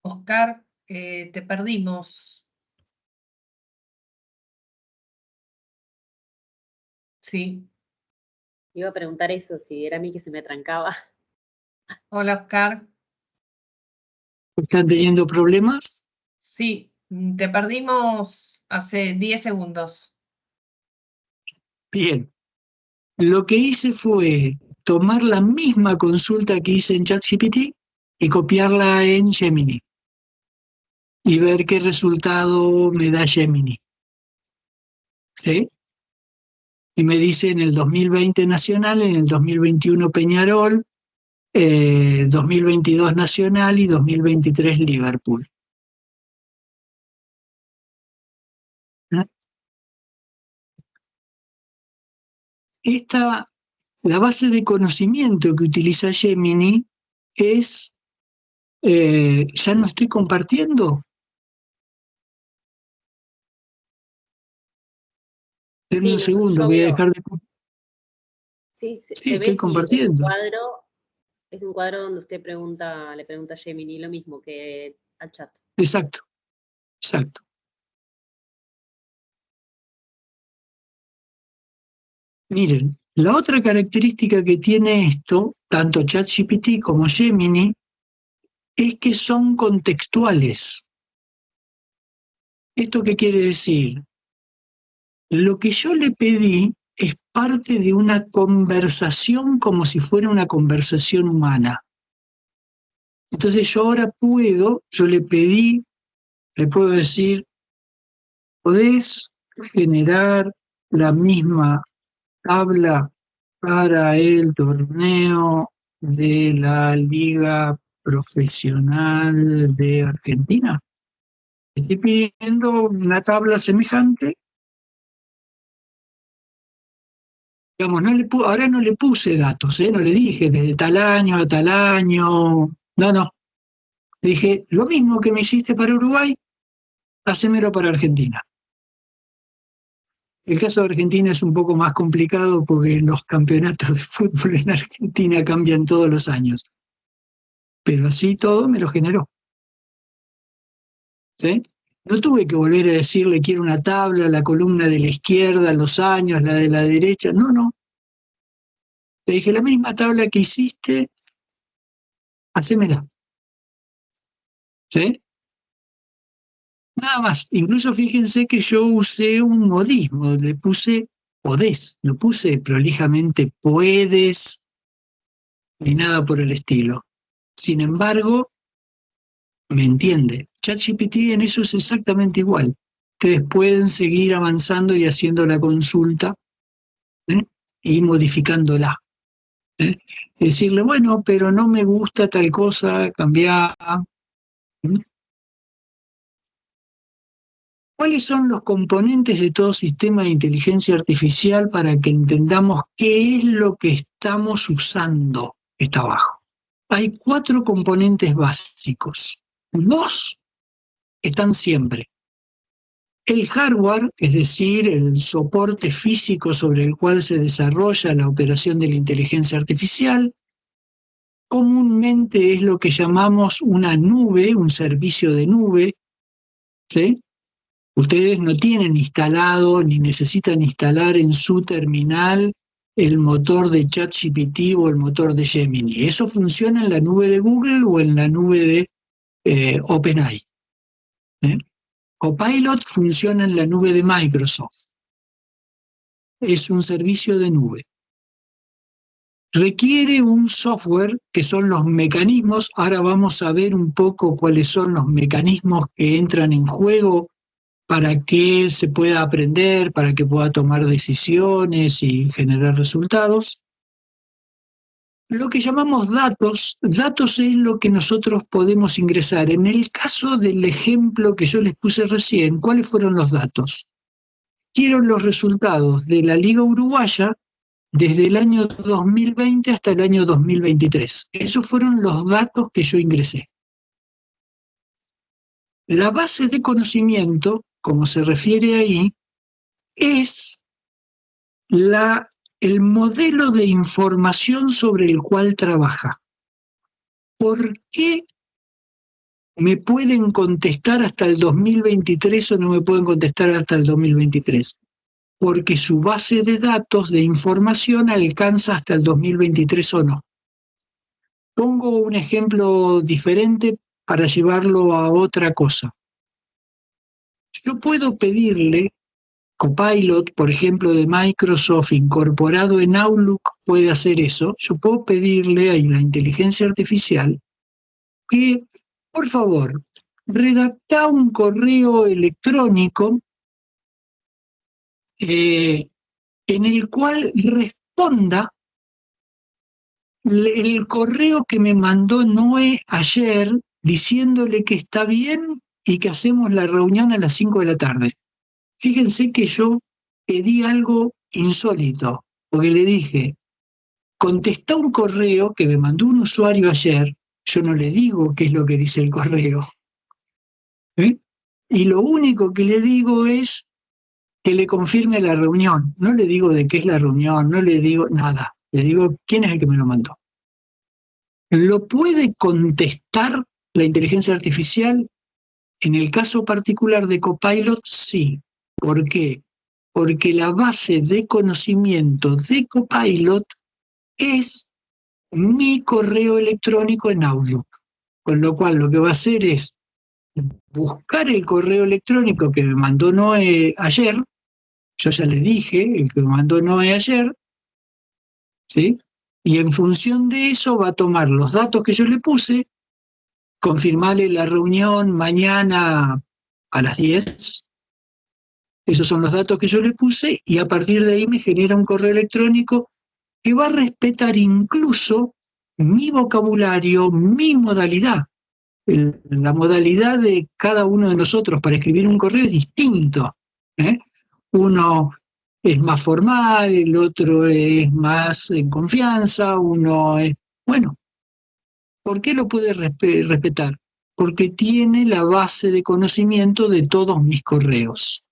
Oscar, te perdimos. Sí. Iba a preguntar eso, si era a mí que se me trancaba. Hola, Oscar. ¿Están teniendo problemas? Sí, te perdimos hace 10 segundos. Bien. Lo que hice fue tomar la misma consulta que hice en ChatGPT y copiarla en Gemini y ver qué resultado me da Gemini. ¿Sí? Y me dice en el 2020 Nacional, en el 2021 Peñarol, 2022 Nacional y 2023 Liverpool. ¿Eh? La base de conocimiento que utiliza Gemini es, ya no estoy compartiendo. En un segundo yo voy a veo, dejar de... sí, Sí, se estoy ve, sí, compartiendo. es un cuadro donde usted le pregunta a Gemini lo mismo que al chat. Exacto, exacto. Miren, la otra característica que tiene esto, tanto ChatGPT como Gemini, es que son contextuales. ¿Esto qué quiere decir? Lo que yo le pedí es parte de una conversación como si fuera una conversación humana. Entonces yo ahora yo le pedí, le puedo decir, ¿podés generar la misma tabla para el torneo de la Liga Profesional de Argentina? Estoy pidiendo una tabla semejante. Digamos, ahora no le puse datos, no le dije desde tal año a tal año. No. Le dije, lo mismo que me hiciste para Uruguay, hacémelo para Argentina. El caso de Argentina es un poco más complicado porque los campeonatos de fútbol en Argentina cambian todos los años. Pero así todo me lo generó. ¿Sí? No tuve que volver a decirle quiero una tabla, la columna de la izquierda, los años, la de la derecha. No. Te dije, la misma tabla que hiciste, hacémela. ¿Sí? Nada más. Incluso fíjense que yo usé un modismo, le puse podés, no puse prolijamente puedes, ni nada por el estilo. Sin embargo, me entiende. ChatGPT en eso es exactamente igual. Ustedes pueden seguir avanzando y haciendo la consulta y modificándola. Decirle, bueno, pero no me gusta tal cosa, cambiar. ¿Cuáles son los componentes de todo sistema de inteligencia artificial para que entendamos qué es lo que estamos usando? Está abajo. Hay 4 componentes básicos. 2 están siempre. El hardware, es decir, el soporte físico sobre el cual se desarrolla la operación de la inteligencia artificial, comúnmente es lo que llamamos una nube, un servicio de nube, ¿sí? Ustedes no tienen instalado ni necesitan instalar en su terminal el motor de ChatGPT o el motor de Gemini. Eso funciona en la nube de Google o en la nube de OpenAI. Copilot funciona en la nube de Microsoft. Es un servicio de nube. Requiere un software que son los mecanismos. Ahora vamos a ver un poco cuáles son los mecanismos que entran en juego para que se pueda aprender, para que pueda tomar decisiones y generar resultados. Lo que llamamos datos es lo que nosotros podemos ingresar. En el caso del ejemplo que yo les puse recién, ¿cuáles fueron los datos? Quiero los resultados de la Liga Uruguaya desde el año 2020 hasta el año 2023. Esos fueron los datos que yo ingresé. La base de conocimiento, como se refiere ahí, es el modelo de información sobre el cual trabaja. ¿Por qué me pueden contestar hasta el 2023 o no me pueden contestar hasta el 2023? Porque su base de datos de información alcanza hasta el 2023 o no. Pongo un ejemplo diferente para llevarlo a otra cosa. Yo puedo pedirle, Copilot, por ejemplo, de Microsoft, incorporado en Outlook, puede hacer eso. Yo puedo pedirle a la inteligencia artificial que, por favor, redacta un correo electrónico en el cual responda el correo que me mandó Noé ayer diciéndole que está bien y que hacemos la reunión a las 5 de la tarde. Fíjense que yo pedí algo insólito, porque le dije, contestá un correo que me mandó un usuario ayer, yo no le digo qué es lo que dice el correo. Y lo único que le digo es que le confirme la reunión. No le digo de qué es la reunión, no le digo nada. Le digo quién es el que me lo mandó. ¿Lo puede contestar la inteligencia artificial? En el caso particular de Copilot, sí. ¿Por qué? porque la base de conocimiento de Copilot es mi correo electrónico en Outlook. Con lo cual lo que va a hacer es buscar el correo electrónico que me mandó Noé ayer. Yo ya le dije, el que me mandó Noé ayer, ¿sí? Y en función de eso va a tomar los datos que yo le puse, confirmarle la reunión mañana a las 10. Esos son los datos que yo le puse y a partir de ahí me genera un correo electrónico que va a respetar incluso mi vocabulario, mi modalidad. La modalidad de cada uno de nosotros para escribir un correo es distinto, ¿eh? Uno es más formal, el otro es más en confianza, uno es... Bueno, ¿por qué lo puede respetar? Porque tiene la base de conocimiento de todos mis correos.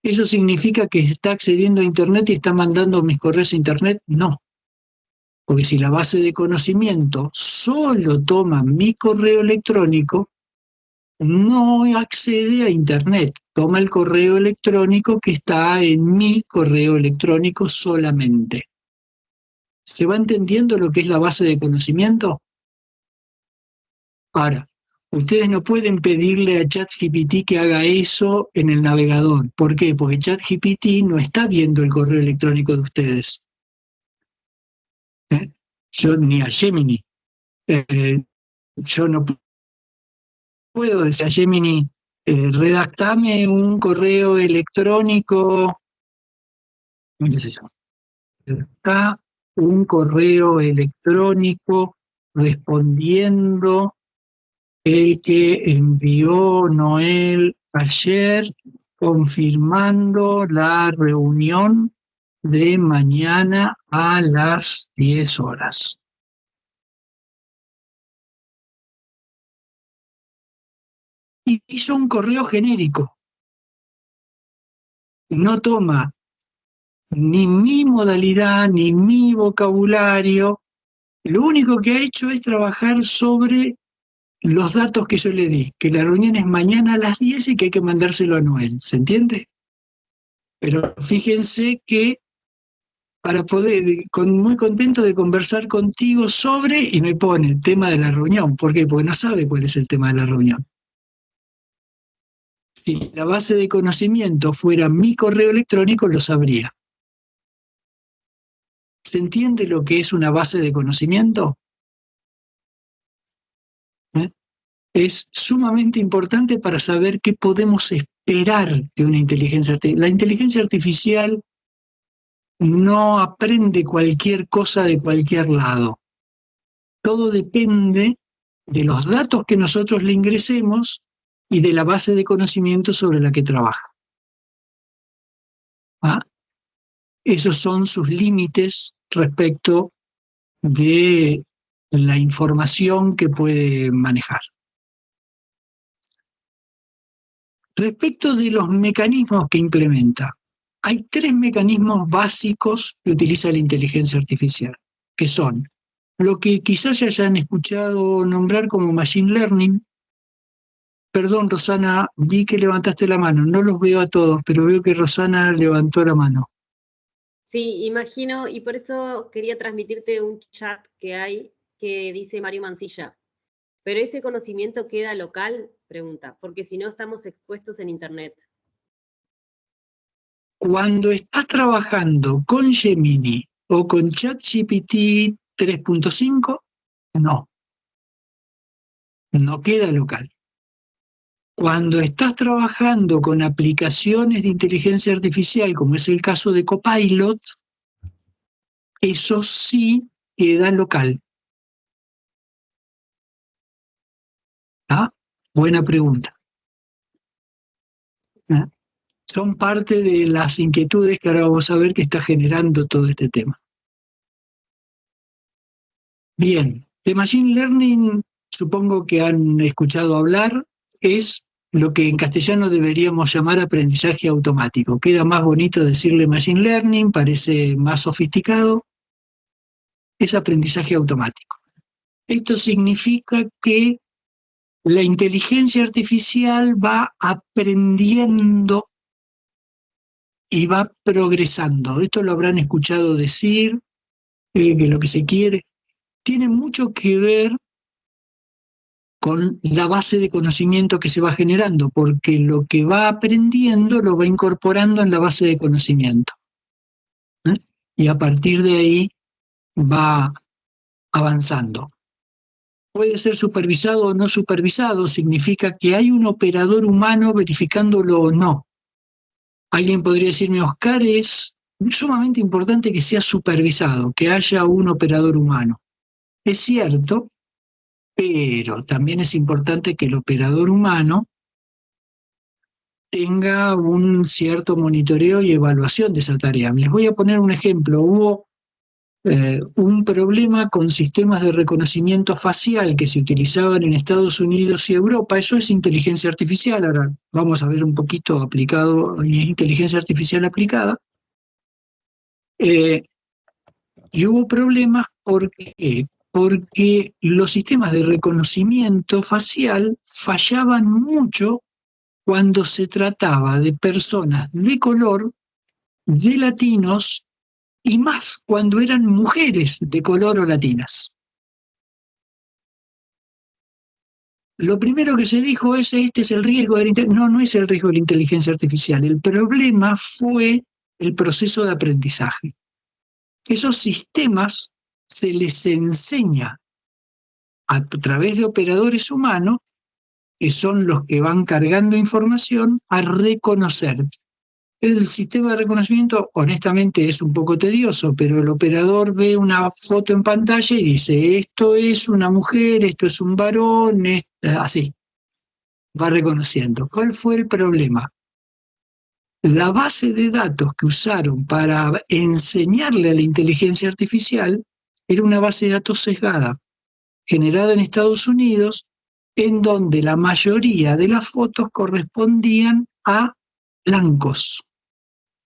¿Eso significa que está accediendo a Internet y está mandando mis correos a Internet? No. Porque si la base de conocimiento solo toma mi correo electrónico, no accede a Internet. Toma el correo electrónico que está en mi correo electrónico solamente. ¿Se va entendiendo lo que es la base de conocimiento? Ahora, ustedes no pueden pedirle a ChatGPT que haga eso en el navegador. ¿Por qué? Porque ChatGPT no está viendo el correo electrónico de ustedes. Yo ni a Gemini. Yo no puedo decir a Gemini, redactame un correo electrónico, qué sé yo, redacta un correo electrónico respondiendo el que envió Noel ayer, confirmando la reunión de mañana a las 10 horas. Y hizo un correo genérico. No toma ni mi modalidad, ni mi vocabulario. Lo único que ha hecho es trabajar sobre los datos que yo le di, que la reunión es mañana a las 10 y que hay que mandárselo a Noel. ¿Se entiende? Pero fíjense que para poder, muy contento de conversar contigo sobre, y me pone tema de la reunión. ¿Por qué? Porque no sabe cuál es el tema de la reunión. Si la base de conocimiento fuera mi correo electrónico, lo sabría. ¿Se entiende lo que es una base de conocimiento? Es sumamente importante para saber qué podemos esperar de una inteligencia artificial. La inteligencia artificial no aprende cualquier cosa de cualquier lado. Todo depende de los datos que nosotros le ingresemos y de la base de conocimiento sobre la que trabaja. ¿Ah? Esos son sus límites respecto de la información que puede manejar. Respecto de los mecanismos que implementa, hay 3 mecanismos básicos que utiliza la inteligencia artificial, que son lo que quizás ya hayan escuchado nombrar como Machine Learning. Perdón, Rosana, vi que levantaste la mano, no los veo a todos, pero veo que Rosana levantó la mano. Sí, imagino, y por eso quería transmitirte un chat que hay que dice Mario Mancilla. ¿Pero ese conocimiento queda local? Pregunta, porque si no estamos expuestos en Internet. Cuando estás trabajando con Gemini o con ChatGPT 3.5, no queda local. Cuando estás trabajando con aplicaciones de inteligencia artificial, como es el caso de Copilot, eso sí queda local. ¿Ah? Buena pregunta. ¿Ah? Son parte de las inquietudes que ahora vamos a ver que está generando todo este tema. Bien, de Machine Learning supongo que han escuchado hablar, es lo que en castellano deberíamos llamar aprendizaje automático. Queda más bonito decirle Machine Learning, parece más sofisticado, es aprendizaje automático. Esto significa que la inteligencia artificial va aprendiendo y va progresando. Esto lo habrán escuchado decir, que lo que se quiere tiene mucho que ver con la base de conocimiento que se va generando, porque lo que va aprendiendo lo va incorporando en la base de conocimiento. Y a partir de ahí va avanzando. Puede ser supervisado o no supervisado, significa que hay un operador humano verificándolo o no. Alguien podría decirme, Oscar, es sumamente importante que sea supervisado, que haya un operador humano. Es cierto, pero también es importante que el operador humano tenga un cierto monitoreo y evaluación de esa tarea. Les voy a poner un ejemplo. Hubo un problema con sistemas de reconocimiento facial que se utilizaban en Estados Unidos y Europa. Eso es inteligencia artificial. Ahora vamos a ver un poquito aplicado, inteligencia artificial aplicada. Y hubo problemas porque los sistemas de reconocimiento facial fallaban mucho cuando se trataba de personas de color, de latinos, y más cuando eran mujeres de color o latinas. Lo primero que se dijo es, este es el riesgo de la inteligencia. No, no es el riesgo de la inteligencia artificial. El problema fue el proceso de aprendizaje. Esos sistemas se les enseña a través de operadores humanos, que son los que van cargando información, a reconocer. El sistema de reconocimiento, honestamente, es un poco tedioso, pero el operador ve una foto en pantalla y dice, esto es una mujer, esto es un varón, así. Va reconociendo. ¿Cuál fue el problema? La base de datos que usaron para enseñarle a la inteligencia artificial era una base de datos sesgada, generada en Estados Unidos, en donde la mayoría de las fotos correspondían a blancos.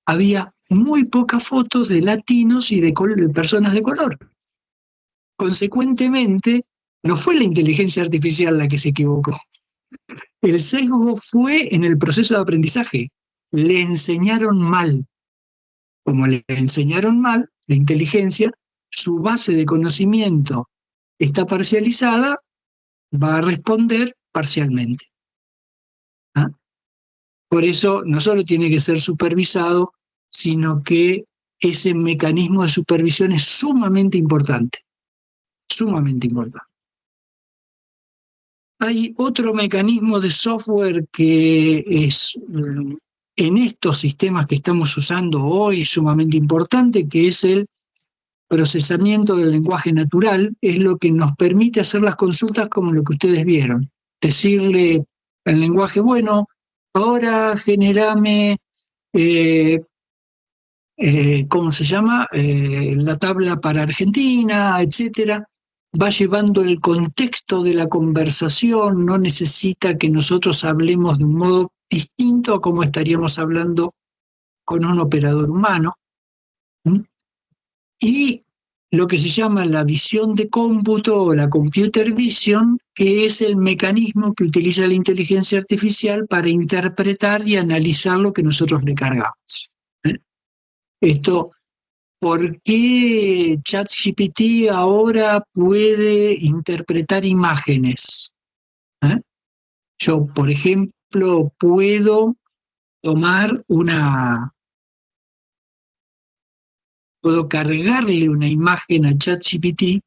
Había muy pocas fotos de latinos y de personas de color. Consecuentemente, no fue la inteligencia artificial la que se equivocó. El sesgo fue en el proceso de aprendizaje. Le enseñaron mal. Como le enseñaron mal, la inteligencia, su base de conocimiento está parcializada, va a responder parcialmente. ¿Ah? Por eso no solo tiene que ser supervisado, sino que ese mecanismo de supervisión es sumamente importante. Sumamente importante. Hay otro mecanismo de software que es en estos sistemas que estamos usando hoy sumamente importante, que es el procesamiento del lenguaje natural. Es lo que nos permite hacer las consultas como lo que ustedes vieron. Decirle al lenguaje, bueno, ahora generame, ¿cómo se llama? La tabla para Argentina, etcétera. Va llevando el contexto de la conversación, no necesita que nosotros hablemos de un modo distinto a como estaríamos hablando con un operador humano. Y lo que se llama la visión de cómputo o la computer vision, que es el mecanismo que utiliza la inteligencia artificial para interpretar y analizar lo que nosotros le cargamos. Esto, ¿por qué ChatGPT ahora puede interpretar imágenes? Yo, por ejemplo, puedo puedo cargarle una imagen a ChatGPT.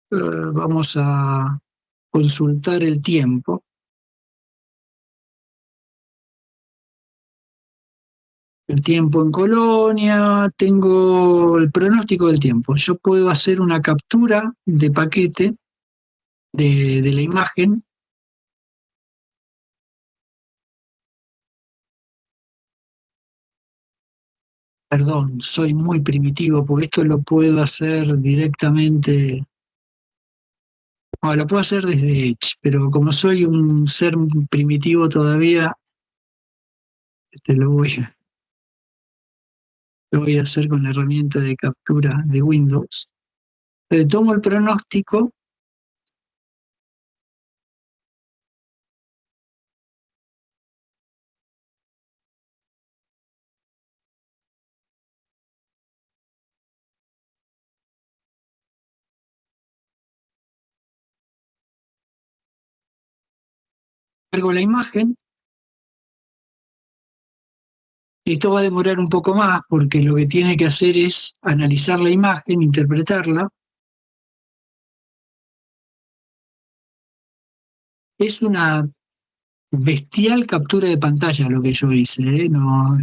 Vamos a consultar el tiempo. El tiempo en Colonia, tengo el pronóstico del tiempo. Yo puedo hacer una captura de paquete de la imagen. Perdón, soy muy primitivo porque esto lo puedo hacer directamente. No, lo puedo hacer desde Edge, pero como soy un ser primitivo todavía, lo voy a hacer con la herramienta de captura de Windows. Tomo el pronóstico. cargo la imagen. Esto va a demorar un poco más porque lo que tiene que hacer es analizar la imagen, interpretarla. Es una bestial captura de pantalla lo que yo hice, ¿eh? No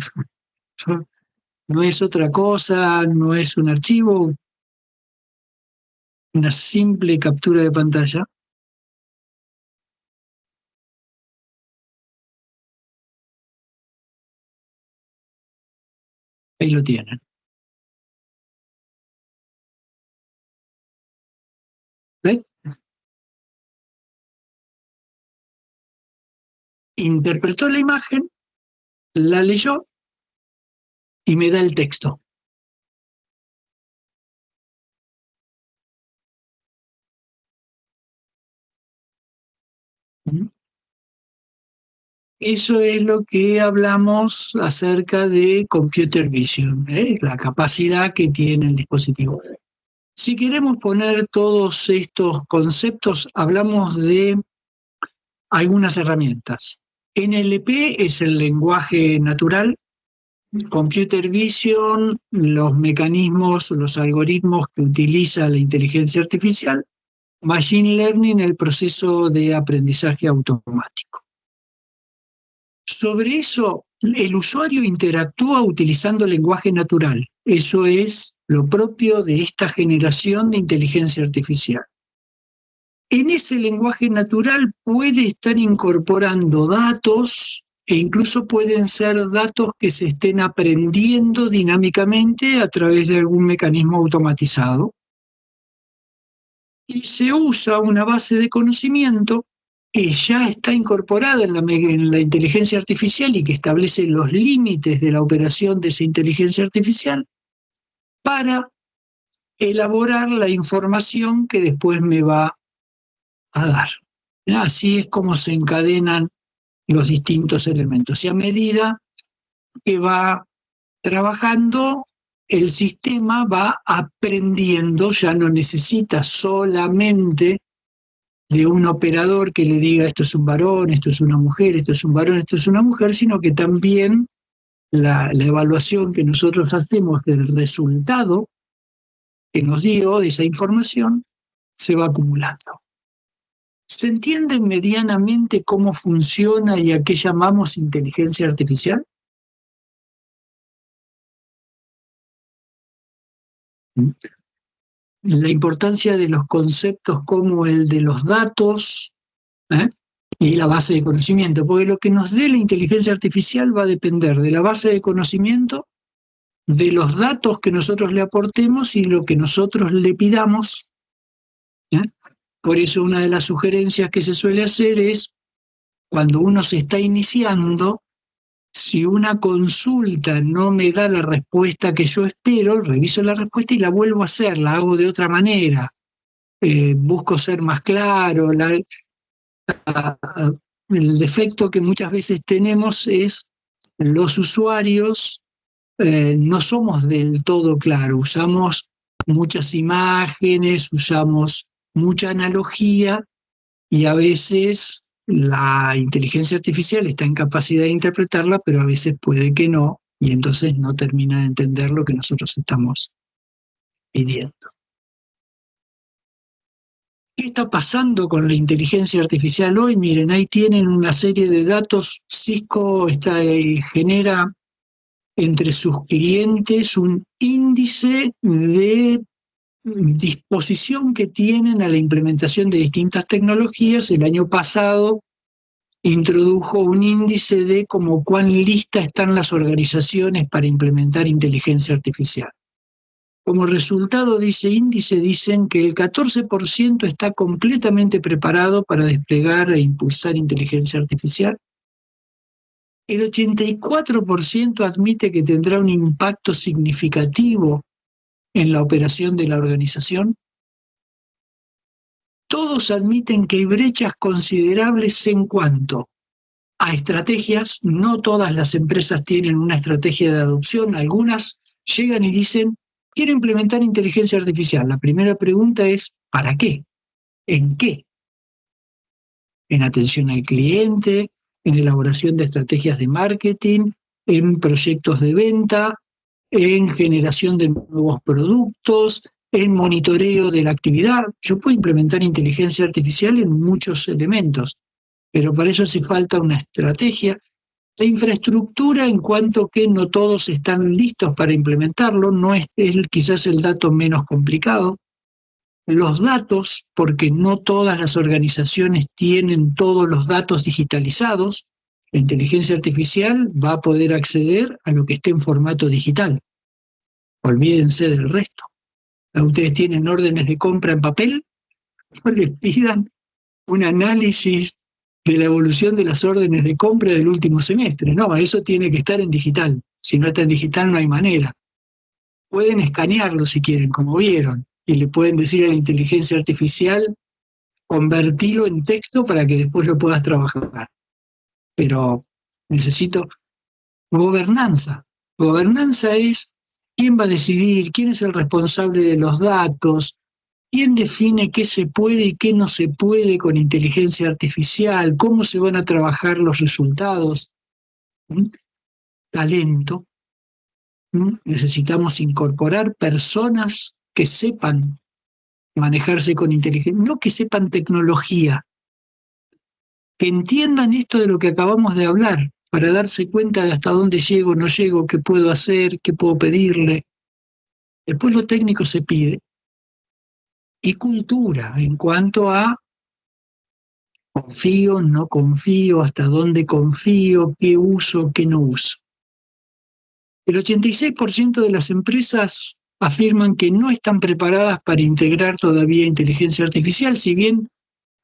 es otra cosa, no es un archivo, una simple captura de pantalla. Ahí lo tienen. ¿Ves? Interpretó la imagen, la leyó y me da el texto. Eso es lo que hablamos acerca de computer vision, la capacidad que tiene el dispositivo. Si queremos poner todos estos conceptos, hablamos de algunas herramientas. NLP es el lenguaje natural, computer vision, los mecanismos, los algoritmos que utiliza la inteligencia artificial, machine learning, el proceso de aprendizaje automático. Sobre eso, el usuario interactúa utilizando lenguaje natural. Eso es lo propio de esta generación de inteligencia artificial. En ese lenguaje natural puede estar incorporando datos e incluso pueden ser datos que se estén aprendiendo dinámicamente a través de algún mecanismo automatizado. Y se usa una base de conocimiento que ya está incorporada en la inteligencia artificial y que establece los límites de la operación de esa inteligencia artificial para elaborar la información que después me va a dar. Así es como se encadenan los distintos elementos. Y a medida que va trabajando, el sistema va aprendiendo, ya no necesita solamente de un operador que le diga esto es un varón, esto es una mujer, esto es un varón, esto es una mujer, sino que también la evaluación que nosotros hacemos del resultado que nos dio de esa información se va acumulando. ¿Se entiende medianamente cómo funciona y a qué llamamos inteligencia artificial? La importancia de los conceptos como el de los datos y la base de conocimiento, porque lo que nos dé la inteligencia artificial va a depender de la base de conocimiento, de los datos que nosotros le aportemos y lo que nosotros le pidamos. Por eso una de las sugerencias que se suele hacer es, cuando uno se está iniciando, si una consulta no me da la respuesta que yo espero, reviso la respuesta y la vuelvo a hacer, la hago de otra manera. Busco ser más claro. El defecto que muchas veces tenemos es los usuarios no somos del todo claros, usamos muchas imágenes, usamos mucha analogía y a veces la inteligencia artificial está en capacidad de interpretarla, pero a veces puede que no, y entonces no termina de entender lo que nosotros estamos pidiendo. ¿Qué está pasando con la inteligencia artificial hoy? Miren, ahí tienen una serie de datos. Cisco genera entre sus clientes un índice de disposición que tienen a la implementación de distintas tecnologías. El año pasado introdujo un índice de como cuán lista están las organizaciones para implementar inteligencia artificial. Como resultado de ese índice dicen que el 14% está completamente preparado para desplegar e impulsar inteligencia artificial. El 84% admite que tendrá un impacto significativo en la operación de la organización. Todos admiten que hay brechas considerables en cuanto a estrategias. No todas las empresas tienen una estrategia de adopción. Algunas llegan y dicen, quiero implementar inteligencia artificial. La primera pregunta es, ¿para qué? ¿En qué? en atención al cliente, en elaboración de estrategias de marketing, en proyectos de venta, en generación de nuevos productos, en monitoreo de la actividad. Yo puedo implementar inteligencia artificial en muchos elementos, pero para eso hace falta una estrategia. La infraestructura, en cuanto que no todos están listos para implementarlo, no es quizás el dato menos complicado. Los datos, porque no todas las organizaciones tienen todos los datos digitalizados, la inteligencia artificial va a poder acceder a lo que esté en formato digital. Olvídense del resto. Ustedes tienen órdenes de compra en papel, no les pidan un análisis de la evolución de las órdenes de compra del último semestre. No, eso tiene que estar en digital. Si no está en digital no hay manera. Pueden escanearlo si quieren, como vieron, y le pueden decir a la inteligencia artificial, convertirlo en texto para que después lo puedas trabajar. Pero necesito gobernanza. Gobernanza es quién va a decidir, quién es el responsable de los datos, quién define qué se puede y qué no se puede con inteligencia artificial, cómo se van a trabajar los resultados. Talento. Necesitamos incorporar personas que sepan manejarse con inteligencia, no que sepan tecnología, que entiendan esto de lo que acabamos de hablar, para darse cuenta de hasta dónde llego, no llego, qué puedo hacer, qué puedo pedirle. Después lo técnico se pide. Y cultura, en cuanto a confío, no confío, hasta dónde confío, qué uso, qué no uso. El 86% de las empresas afirman que no están preparadas para integrar todavía inteligencia artificial, si bien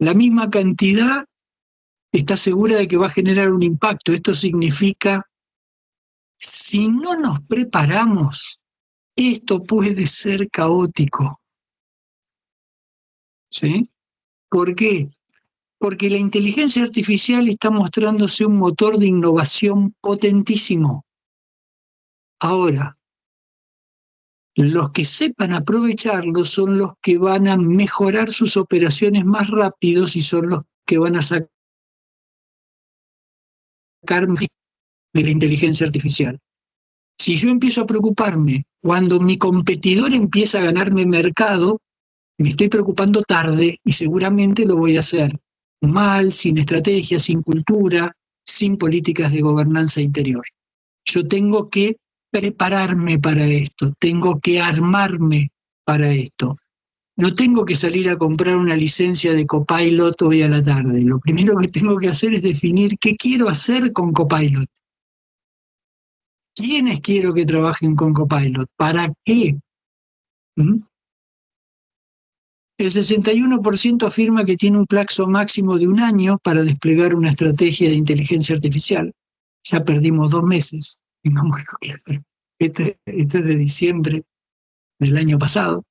la misma cantidad está segura de que va a generar un impacto. Esto significa, si no nos preparamos, esto puede ser caótico. ¿Sí? ¿Por qué? Porque la inteligencia artificial está mostrándose un motor de innovación potentísimo. Ahora, los que sepan aprovecharlo son los que van a mejorar sus operaciones más rápidos y son los que van a sacar de la inteligencia artificial. Si yo empiezo a preocuparme cuando mi competidor empieza a ganarme mercado, me estoy preocupando tarde y seguramente lo voy a hacer mal, sin estrategia, sin cultura, sin políticas de gobernanza interior. Yo tengo que prepararme para esto, tengo que armarme para esto. No tengo que salir a comprar una licencia de Copilot hoy a la tarde. Lo primero que tengo que hacer es definir qué quiero hacer con Copilot. ¿Quiénes quiero que trabajen con Copilot? ¿Para qué? El 61% afirma que tiene un plazo máximo de 1 año para desplegar una estrategia de inteligencia artificial. Ya perdimos 2 meses. Tengamos lo que hacer. Este es de diciembre del año pasado.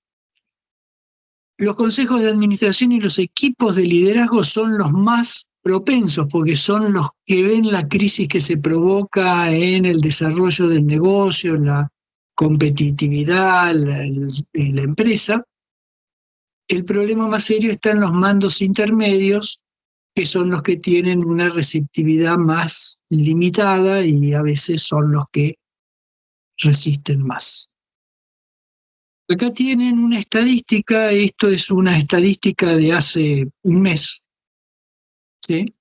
Los consejos de administración y los equipos de liderazgo son los más propensos porque son los que ven la crisis que se provoca en el desarrollo del negocio, la competitividad, la empresa. El problema más serio está en los mandos intermedios, que son los que tienen una receptividad más limitada y a veces son los que resisten más. Acá tienen una estadística, esto es una estadística de hace un mes, ¿sí?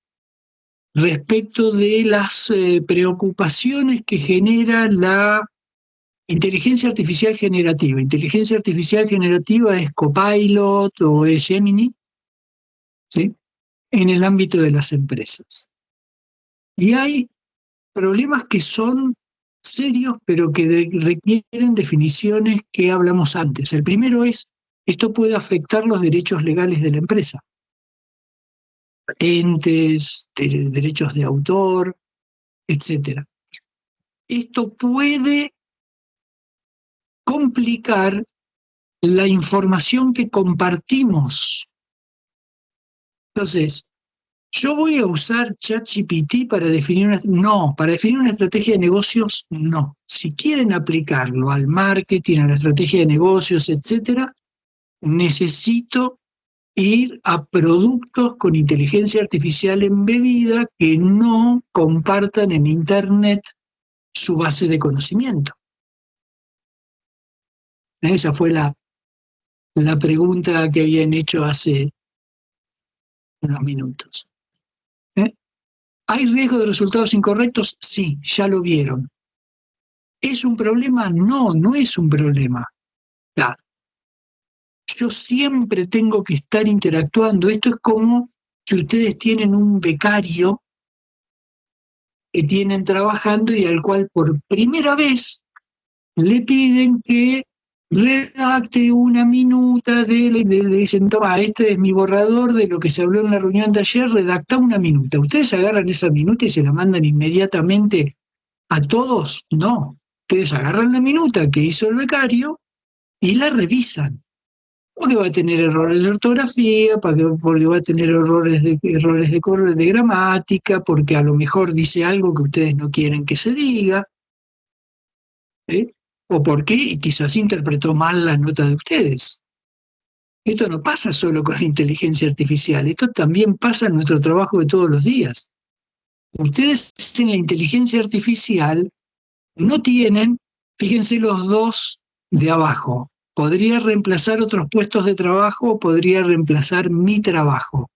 Respecto de las preocupaciones que genera la inteligencia artificial generativa. Inteligencia artificial generativa es Copilot o es Gemini, ¿sí? En el ámbito de las empresas. Y hay problemas que son serios, pero que requieren definiciones que hablamos antes. El primero es, esto puede afectar los derechos legales de la empresa. Patentes, derechos de autor, etc. Esto puede complicar la información que compartimos. Entonces, ¿yo voy a usar ChatGPT para definir para definir una estrategia de negocios, no. Si quieren aplicarlo al marketing, a la estrategia de negocios, etc., necesito ir a productos con inteligencia artificial embebida que no compartan en Internet su base de conocimiento. Esa fue la pregunta que habían hecho hace unos minutos. ¿Hay riesgo de resultados incorrectos? Sí, ya lo vieron. ¿Es un problema? No, no es un problema. Claro. Yo siempre tengo que estar interactuando. Esto es como si ustedes tienen un becario que tienen trabajando y al cual por primera vez le piden que redacte una minuta, le dicen, toma, este es mi borrador de lo que se habló en la reunión de ayer, redacta una minuta. ¿Ustedes agarran esa minuta y se la mandan inmediatamente a todos? No. Ustedes agarran la minuta que hizo el becario y la revisan. Porque va a tener errores de ortografía, porque va a tener errores de gramática, porque a lo mejor dice algo que ustedes no quieren que se diga, o porque quizás interpretó mal la nota de ustedes. Esto no pasa solo con la inteligencia artificial, esto también pasa en nuestro trabajo de todos los días. Ustedes en la inteligencia artificial no tienen, fíjense los dos de abajo, podría reemplazar otros puestos de trabajo o podría reemplazar mi trabajo.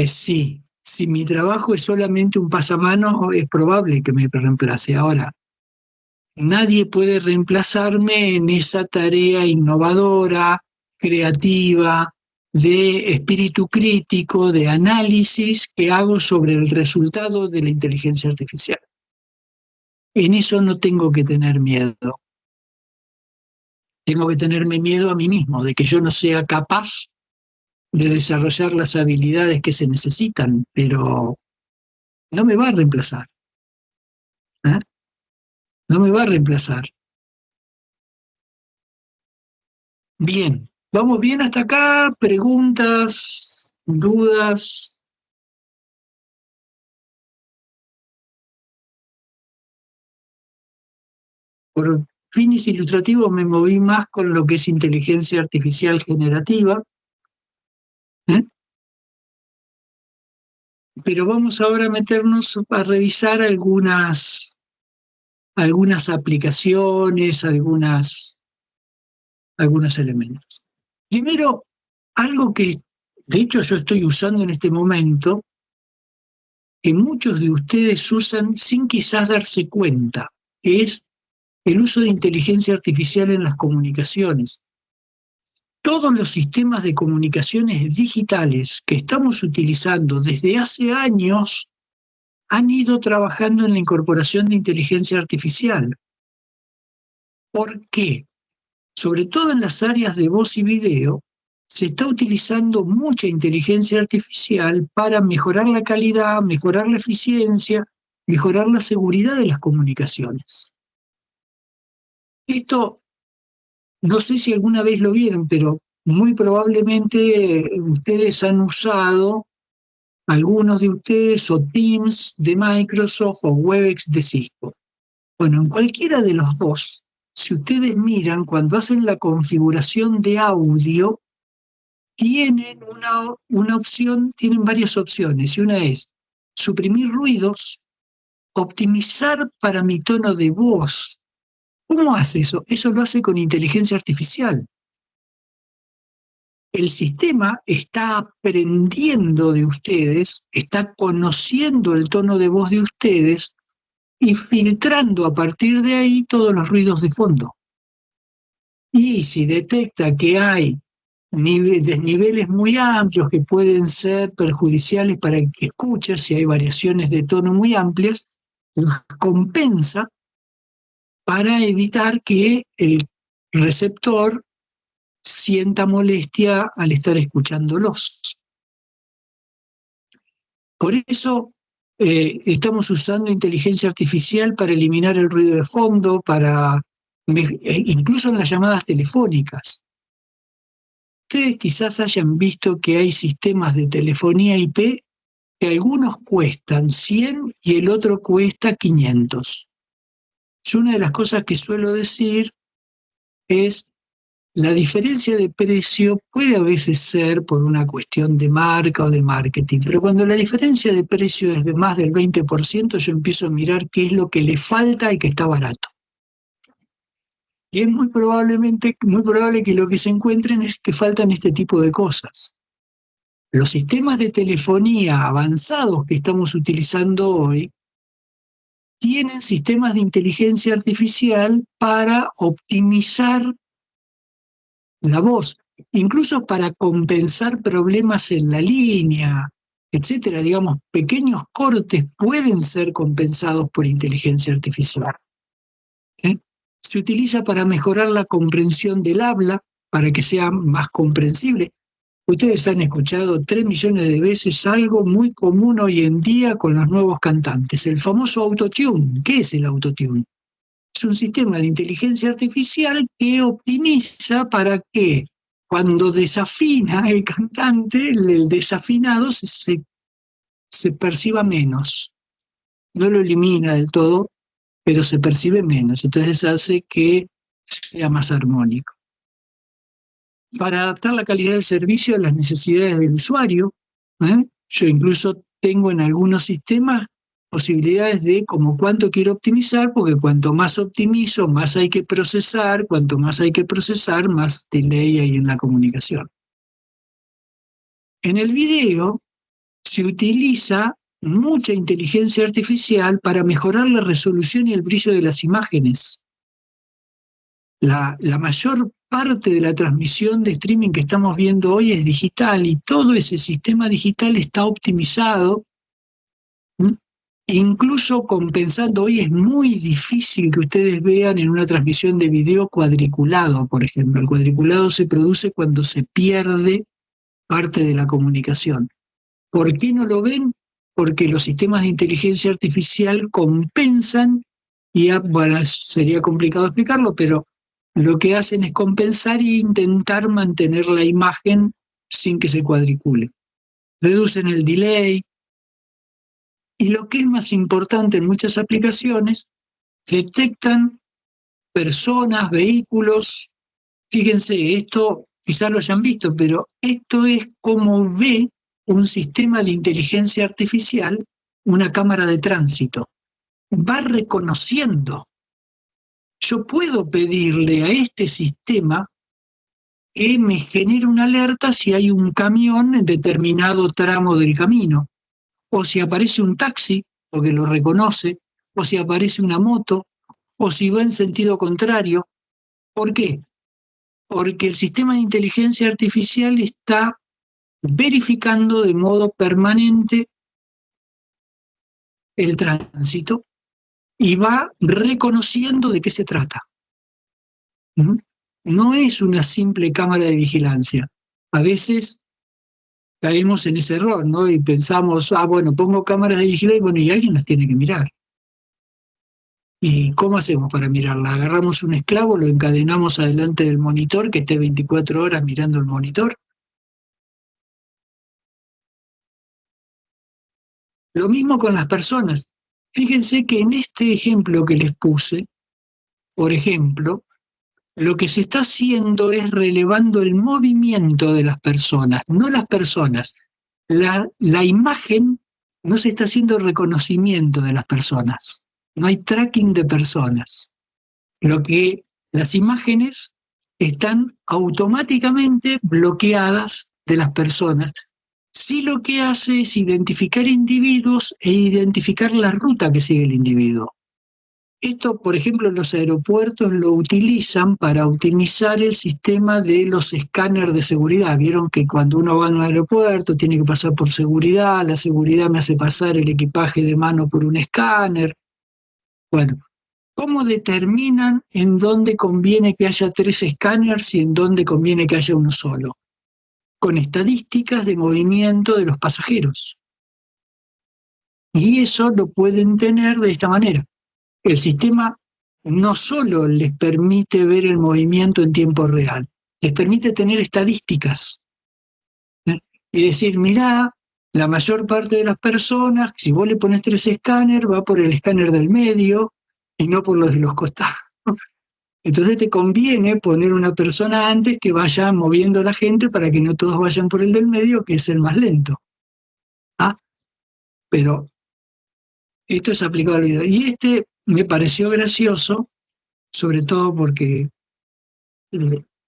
Sí, si mi trabajo es solamente un pasamano, es probable que me reemplace. Ahora, nadie puede reemplazarme en esa tarea innovadora, creativa, de espíritu crítico, de análisis que hago sobre el resultado de la inteligencia artificial. En eso no tengo que tener miedo. Tengo que tenerme miedo a mí mismo, de que yo no sea capaz de desarrollar las habilidades que se necesitan, pero no me va a reemplazar. No me va a reemplazar. Bien, ¿vamos bien hasta acá? ¿Preguntas? ¿Dudas? Por fines ilustrativos me moví más con lo que es inteligencia artificial generativa. Pero vamos ahora a meternos a revisar algunas aplicaciones, algunos elementos. Primero, algo que de hecho yo estoy usando en este momento, que muchos de ustedes usan sin quizás darse cuenta, que es el uso de inteligencia artificial en las comunicaciones. Todos los sistemas de comunicaciones digitales que estamos utilizando desde hace años han ido trabajando en la incorporación de inteligencia artificial. ¿Por qué? Sobre todo en las áreas de voz y video, se está utilizando mucha inteligencia artificial para mejorar la calidad, mejorar la eficiencia, mejorar la seguridad de las comunicaciones. Esto, no sé si alguna vez lo vieron, pero muy probablemente ustedes han usado, algunos de ustedes, o Teams de Microsoft o Webex de Cisco. Bueno, en cualquiera de los dos, si ustedes miran, cuando hacen la configuración de audio, tienen una opción, tienen varias opciones, y una es suprimir ruidos, optimizar para mi tono de voz. ¿Cómo hace eso? Eso lo hace con inteligencia artificial. El sistema está aprendiendo de ustedes, está conociendo el tono de voz de ustedes y filtrando a partir de ahí todos los ruidos de fondo. Y si detecta que hay desniveles muy amplios que pueden ser perjudiciales para el que escucha, si hay variaciones de tono muy amplias, las compensa para evitar que el receptor sienta molestia al estar escuchándolos. Por eso estamos usando inteligencia artificial para eliminar el ruido de fondo, incluso en las llamadas telefónicas. Ustedes quizás hayan visto que hay sistemas de telefonía IP que algunos cuestan 100 y el otro cuesta 500. Yo una de las cosas que suelo decir es, la diferencia de precio puede a veces ser por una cuestión de marca o de marketing, pero cuando la diferencia de precio es de más del 20%, yo empiezo a mirar qué es lo que le falta y que está barato. Y es muy probable que lo que se encuentren es que faltan este tipo de cosas. Los sistemas de telefonía avanzados que estamos utilizando hoy tienen sistemas de inteligencia artificial para optimizar la voz, incluso para compensar problemas en la línea, etcétera. Digamos, pequeños cortes pueden ser compensados por inteligencia artificial. Se utiliza para mejorar la comprensión del habla, para que sea más comprensible. Ustedes han escuchado 3 millones de veces algo muy común hoy en día con los nuevos cantantes, el famoso autotune. ¿Qué es el autotune? Es un sistema de inteligencia artificial que optimiza para que cuando desafina el cantante, el desafinado se perciba menos. No lo elimina del todo, pero se percibe menos. Entonces hace que sea más armónico. Para adaptar la calidad del servicio a las necesidades del usuario, yo incluso tengo en algunos sistemas posibilidades de como cuánto quiero optimizar, porque cuanto más optimizo, más hay que procesar, cuanto más hay que procesar, más delay hay en la comunicación. En el video se utiliza mucha inteligencia artificial para mejorar la resolución y el brillo de las imágenes. La mayor parte de la transmisión de streaming que estamos viendo hoy es digital y todo ese sistema digital está optimizado, incluso compensando. Hoy es muy difícil que ustedes vean en una transmisión de video cuadriculado, por ejemplo. El cuadriculado se produce cuando se pierde parte de la comunicación. ¿Por qué no lo ven? Porque los sistemas de inteligencia artificial compensan, y bueno, sería complicado explicarlo, pero lo que hacen es compensar e intentar mantener la imagen sin que se cuadricule. Reducen el delay. Y lo que es más importante en muchas aplicaciones, detectan personas, vehículos. Fíjense, esto quizás lo hayan visto, pero esto es como ve un sistema de inteligencia artificial una cámara de tránsito. Va reconociendo. Yo puedo pedirle a este sistema que me genere una alerta si hay un camión en determinado tramo del camino, o si aparece un taxi, porque lo reconoce, o si aparece una moto, o si va en sentido contrario. ¿Por qué? Porque el sistema de inteligencia artificial está verificando de modo permanente el tránsito y va reconociendo de qué se trata. No es una simple cámara de vigilancia. A veces caemos en ese error, ¿no? Y pensamos, bueno, pongo cámaras de vigilancia, bueno, y alguien las tiene que mirar. ¿Y cómo hacemos para mirarla? Agarramos un esclavo, lo encadenamos adelante del monitor, que esté 24 horas mirando el monitor. Lo mismo con las personas. Fíjense que en este ejemplo que les puse, por ejemplo, lo que se está haciendo es relevando el movimiento de las personas, no las personas. La imagen no se está haciendo reconocimiento de las personas. No hay tracking de personas. Las imágenes están automáticamente bloqueadas de las personas. Sí, lo que hace es identificar individuos e identificar la ruta que sigue el individuo. Esto, por ejemplo, en los aeropuertos lo utilizan para optimizar el sistema de los escáneres de seguridad. Vieron que cuando uno va a un aeropuerto tiene que pasar por seguridad, la seguridad me hace pasar el equipaje de mano por un escáner. Bueno, ¿cómo determinan en dónde conviene que haya 3 escáneres y en dónde conviene que haya uno solo? Con estadísticas de movimiento de los pasajeros. Y eso lo pueden tener de esta manera. El sistema no solo les permite ver el movimiento en tiempo real, les permite tener estadísticas. Y decir, mirá, la mayor parte de las personas, si vos le pones 3 escáneres, va por el escáner del medio y no por los de los costados. Entonces te conviene poner una persona antes que vaya moviendo a la gente para que no todos vayan por el del medio, que es el más lento. ¿Ah? Pero esto es aplicado al video. Y este me pareció gracioso, sobre todo porque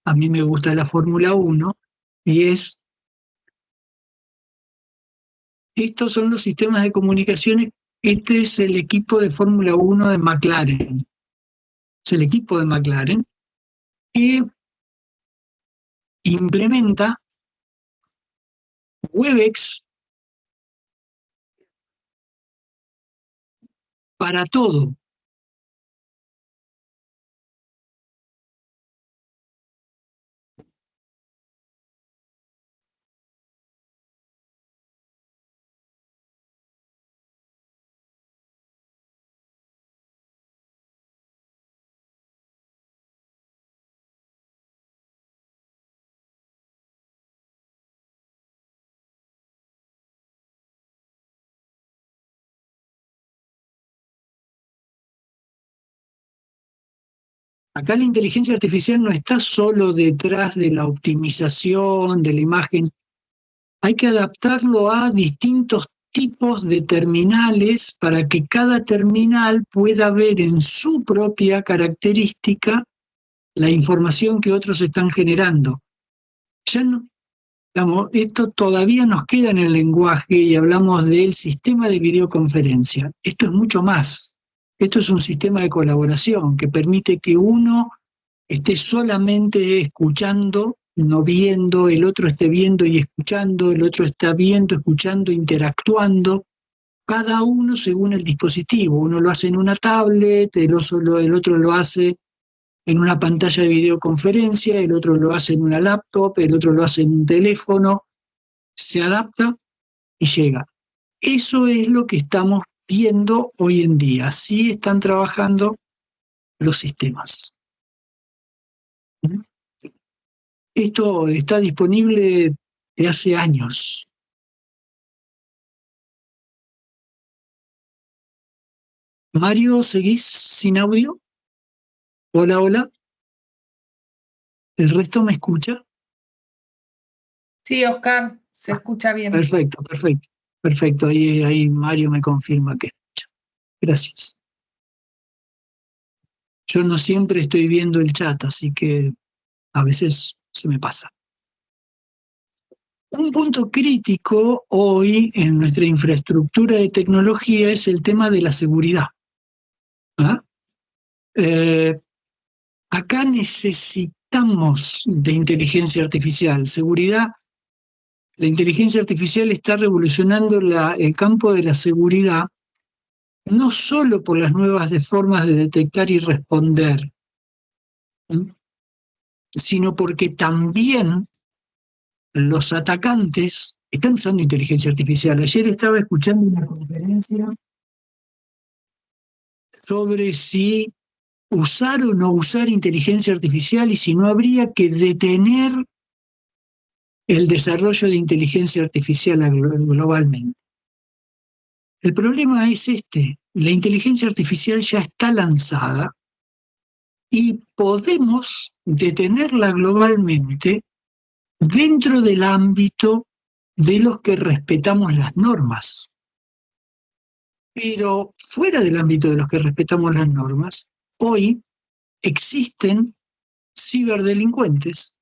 a mí me gusta la Fórmula 1, y estos son los sistemas de comunicaciones. Este es el equipo de Fórmula 1 de McLaren. Es el equipo de McLaren que implementa Webex para todo. Acá la inteligencia artificial no está solo detrás de la optimización de la imagen, hay que adaptarlo a distintos tipos de terminales para que cada terminal pueda ver en su propia característica la información que otros están generando. Ya no, digamos, esto todavía nos queda en el lenguaje y hablamos del sistema de videoconferencia. Esto es mucho más. Esto es un sistema de colaboración que permite que uno esté solamente escuchando, no viendo, el otro esté viendo y escuchando, el otro está viendo, escuchando, interactuando, cada uno según el dispositivo. Uno lo hace en una tablet, el otro lo hace en una pantalla de videoconferencia, el otro lo hace en una laptop, el otro lo hace en un teléfono, se adapta y llega. Eso es lo que estamos viendo hoy en día. Así están trabajando los sistemas. Esto está disponible de hace años. Mario, ¿seguís sin audio? Hola, hola. ¿El resto me escucha? Sí, Oscar, se escucha bien. Perfecto, perfecto. Perfecto, ahí Mario me confirma que escucha. Gracias. Yo no siempre estoy viendo el chat, así que a veces se me pasa. Un punto crítico hoy en nuestra infraestructura de tecnología es el tema de la seguridad. ¿Ah? Acá necesitamos de inteligencia artificial. Seguridad, la inteligencia artificial está revolucionando el campo de la seguridad, no solo por las nuevas formas de detectar y responder, sino porque también los atacantes están usando inteligencia artificial. Ayer estaba escuchando una conferencia sobre si usar o no usar inteligencia artificial y si no habría que detener el desarrollo de inteligencia artificial globalmente. El problema es la inteligencia artificial ya está lanzada y podemos detenerla globalmente dentro del ámbito de los que respetamos las normas. Pero fuera del ámbito de los que respetamos las normas, hoy existen ciberdelincuentes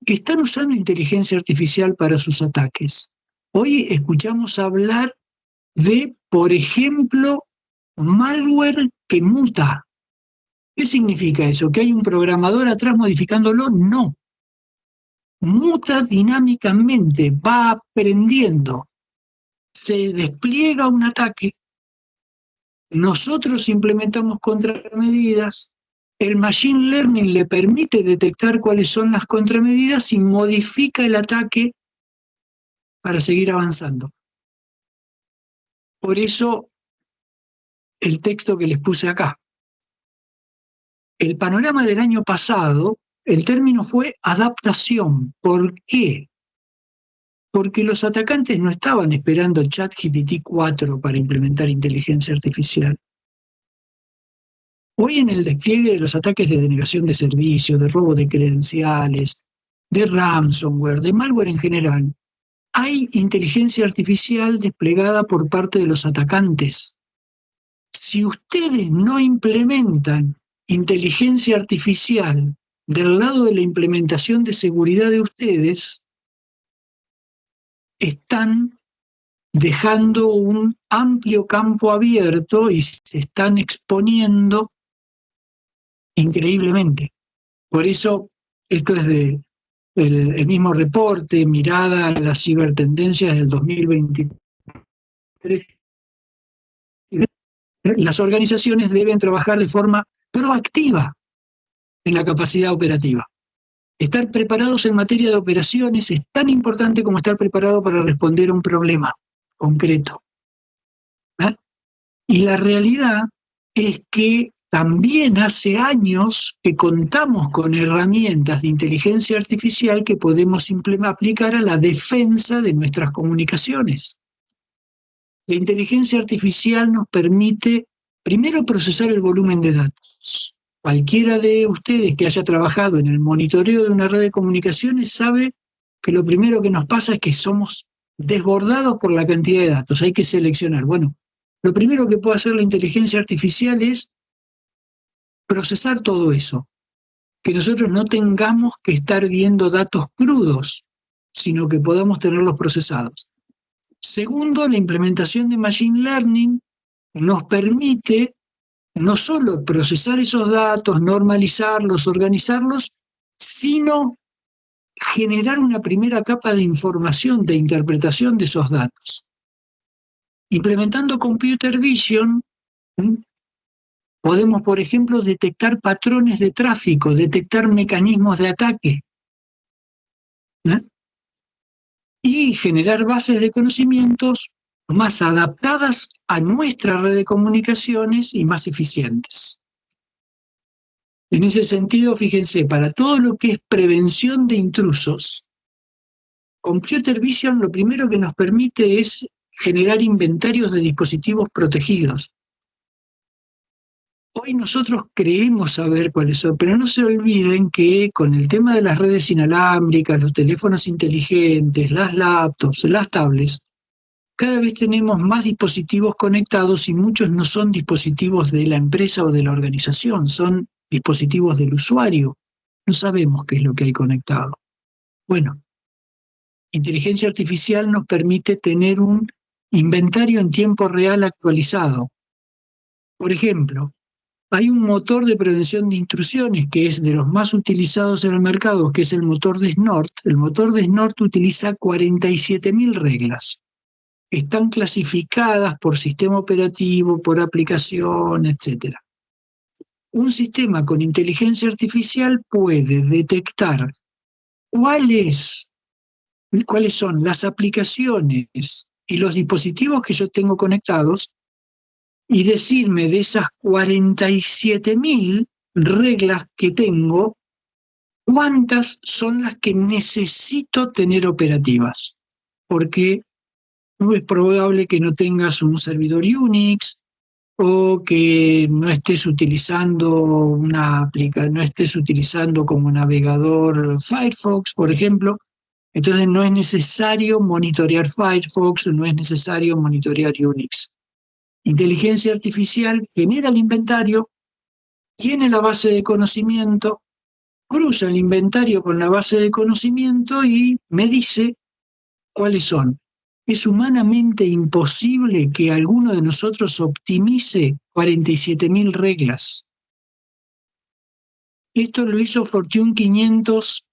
que están usando inteligencia artificial para sus ataques. Hoy escuchamos hablar de, por ejemplo, malware que muta. ¿Qué significa eso? ¿Que hay un programador atrás modificándolo? No. Muta dinámicamente, va aprendiendo. Se despliega un ataque. Nosotros implementamos contramedidas. El machine learning le permite detectar cuáles son las contramedidas y modifica el ataque para seguir avanzando. Por eso, el texto que les puse acá. El panorama del año pasado, el término fue adaptación. ¿Por qué? Porque los atacantes no estaban esperando ChatGPT 4 para implementar inteligencia artificial. Hoy en el despliegue de los ataques de denegación de servicio, de robo de credenciales, de ransomware, de malware en general, hay inteligencia artificial desplegada por parte de los atacantes. Si ustedes no implementan inteligencia artificial del lado de la implementación de seguridad de ustedes, están dejando un amplio campo abierto y se están exponiendo increíblemente. Por eso, esto es el mismo reporte, mirada a las cibertendencias del 2023. Las organizaciones deben trabajar de forma proactiva en la capacidad operativa. Estar preparados en materia de operaciones es tan importante como estar preparado para responder a un problema concreto. ¿Eh? Y la realidad es que también hace años que contamos con herramientas de inteligencia artificial que podemos aplicar a la defensa de nuestras comunicaciones. La inteligencia artificial nos permite, primero, procesar el volumen de datos. Cualquiera de ustedes que haya trabajado en el monitoreo de una red de comunicaciones sabe que lo primero que nos pasa es que somos desbordados por la cantidad de datos. Hay que seleccionar. Bueno, lo primero que puede hacer la inteligencia artificial es procesar todo eso. Que nosotros no tengamos que estar viendo datos crudos, sino que podamos tenerlos procesados. Segundo, la implementación de Machine Learning nos permite no solo procesar esos datos, normalizarlos, organizarlos, sino generar una primera capa de información, de interpretación de esos datos. Implementando Computer Vision, podemos, por ejemplo, detectar patrones de tráfico, detectar mecanismos de ataque, y generar bases de conocimientos más adaptadas a nuestra red de comunicaciones y más eficientes. En ese sentido, fíjense, para todo lo que es prevención de intrusos, Computer Vision lo primero que nos permite es generar inventarios de dispositivos protegidos. Hoy nosotros creemos saber cuáles son, pero no se olviden que con el tema de las redes inalámbricas, los teléfonos inteligentes, las laptops, las tablets, cada vez tenemos más dispositivos conectados y muchos no son dispositivos de la empresa o de la organización, son dispositivos del usuario. No sabemos qué es lo que hay conectado. Bueno, inteligencia artificial nos permite tener un inventario en tiempo real actualizado. Por ejemplo, hay un motor de prevención de intrusiones que es de los más utilizados en el mercado, que es el motor de Snort. El motor de Snort utiliza 47.000 reglas. Están clasificadas por sistema operativo, por aplicación, etc. Un sistema con inteligencia artificial puede detectar cuáles son las aplicaciones y los dispositivos que yo tengo conectados y decirme de esas 47.000 reglas que tengo, cuántas son las que necesito tener operativas. Porque no es probable que no tengas un servidor Unix o que no estés utilizando no estés utilizando como navegador Firefox, por ejemplo. Entonces no es necesario monitorear Firefox, no es necesario monitorear Unix. Inteligencia artificial genera el inventario, tiene la base de conocimiento, cruza el inventario con la base de conocimiento y me dice cuáles son. Es humanamente imposible que alguno de nosotros optimice 47.000 reglas. Esto lo hizo Fortune 500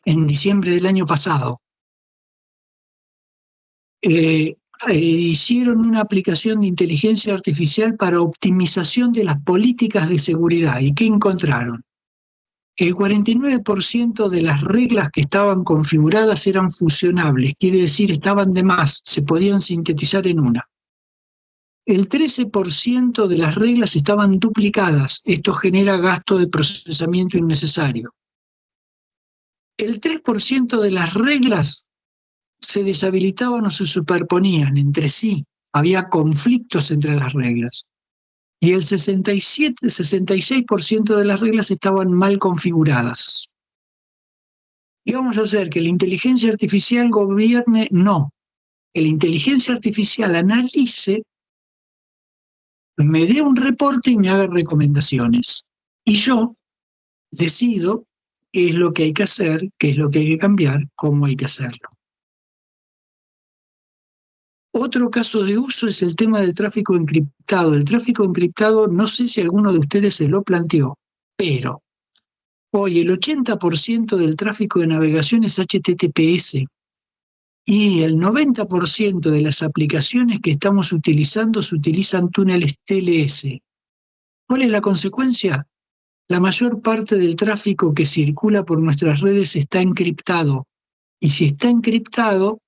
en diciembre del año pasado. Hicieron una aplicación de inteligencia artificial para optimización de las políticas de seguridad. ¿Y qué encontraron? El 49% de las reglas que estaban configuradas eran fusionables, quiere decir, estaban de más, se podían sintetizar en una. El 13% de las reglas estaban duplicadas, esto genera gasto de procesamiento innecesario. El 3% de las reglas se deshabilitaban o se superponían entre sí, había conflictos entre las reglas. y el 66% de las reglas estaban mal configuradas. ¿Y vamos a hacer que la inteligencia artificial gobierne? No. Que la inteligencia artificial analice, me dé un reporte y me haga recomendaciones. Y yo decido qué es lo que hay que hacer, qué es lo que hay que cambiar, cómo hay que hacerlo. Otro caso de uso es el tema del tráfico encriptado. El tráfico encriptado, no sé si alguno de ustedes se lo planteó, pero hoy el 80% del tráfico de navegación es HTTPS y el 90% de las aplicaciones que estamos utilizando se utilizan túneles TLS. ¿Cuál es la consecuencia? La mayor parte del tráfico que circula por nuestras redes está encriptado. Y si está encriptado,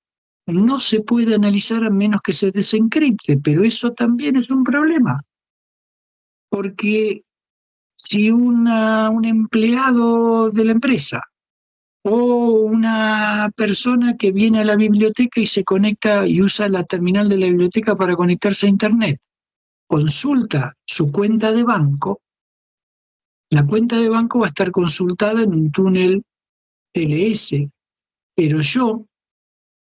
no se puede analizar a menos que se desencripte, pero eso también es un problema. Porque si un empleado de la empresa o una persona que viene a la biblioteca y se conecta y usa la terminal de la biblioteca para conectarse a Internet, consulta su cuenta de banco, la cuenta de banco va a estar consultada en un túnel TLS, pero yo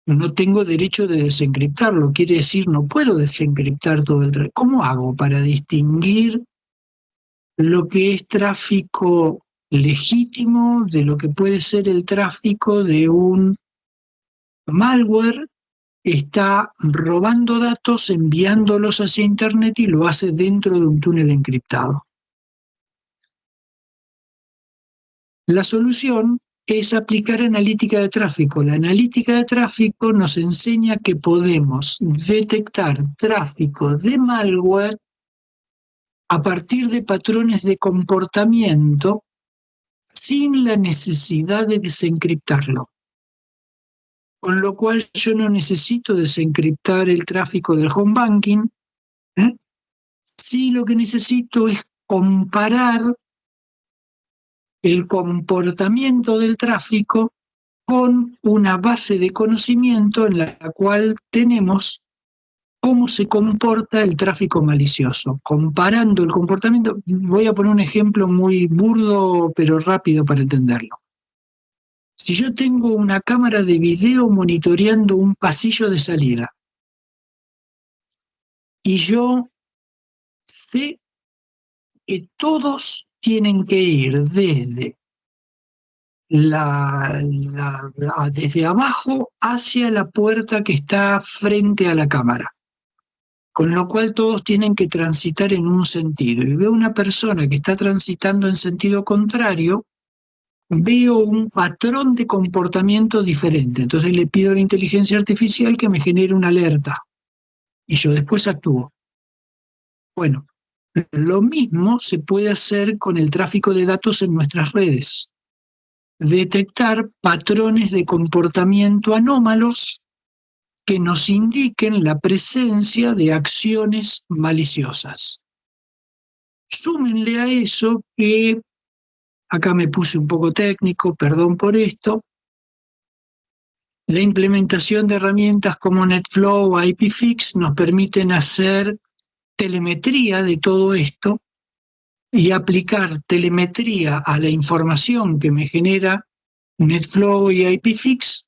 no tengo derecho de desencriptarlo, quiere decir, no puedo desencriptar todo el tráfico. ¿Cómo hago para distinguir lo que es tráfico legítimo de lo que puede ser el tráfico de un malware que está robando datos, enviándolos hacia Internet y lo hace dentro de un túnel encriptado? La solución es aplicar analítica de tráfico. La analítica de tráfico nos enseña que podemos detectar tráfico de malware a partir de patrones de comportamiento sin la necesidad de desencriptarlo. Con lo cual yo no necesito desencriptar el tráfico del home banking. Sí, lo que necesito es comparar el comportamiento del tráfico con una base de conocimiento en la cual tenemos cómo se comporta el tráfico malicioso. Comparando el comportamiento, voy a poner un ejemplo muy burdo pero rápido para entenderlo. Si yo tengo una cámara de video monitoreando un pasillo de salida y yo sé que todos tienen que ir desde desde abajo hacia la puerta que está frente a la cámara, con lo cual todos tienen que transitar en un sentido. Y veo una persona que está transitando en sentido contrario, veo un patrón de comportamiento diferente. Entonces le pido a la inteligencia artificial que me genere una alerta y yo después actúo. Bueno, lo mismo se puede hacer con el tráfico de datos en nuestras redes. Detectar patrones de comportamiento anómalos que nos indiquen la presencia de acciones maliciosas. Súmenle a eso que, acá me puse un poco técnico, perdón por esto, la implementación de herramientas como NetFlow o IPFix nos permiten hacer telemetría de todo esto y aplicar telemetría a la información que me genera NetFlow y IPFix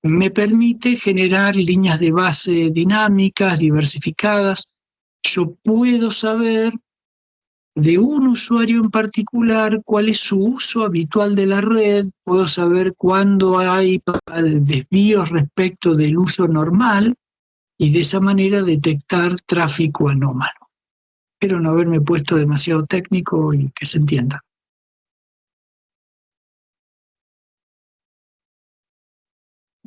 me permite generar líneas de base dinámicas, diversificadas. Yo puedo saber de un usuario en particular cuál es su uso habitual de la red, puedo saber cuándo hay desvíos respecto del uso normal y de esa manera detectar tráfico anómalo. Espero no haberme puesto demasiado técnico y que se entienda.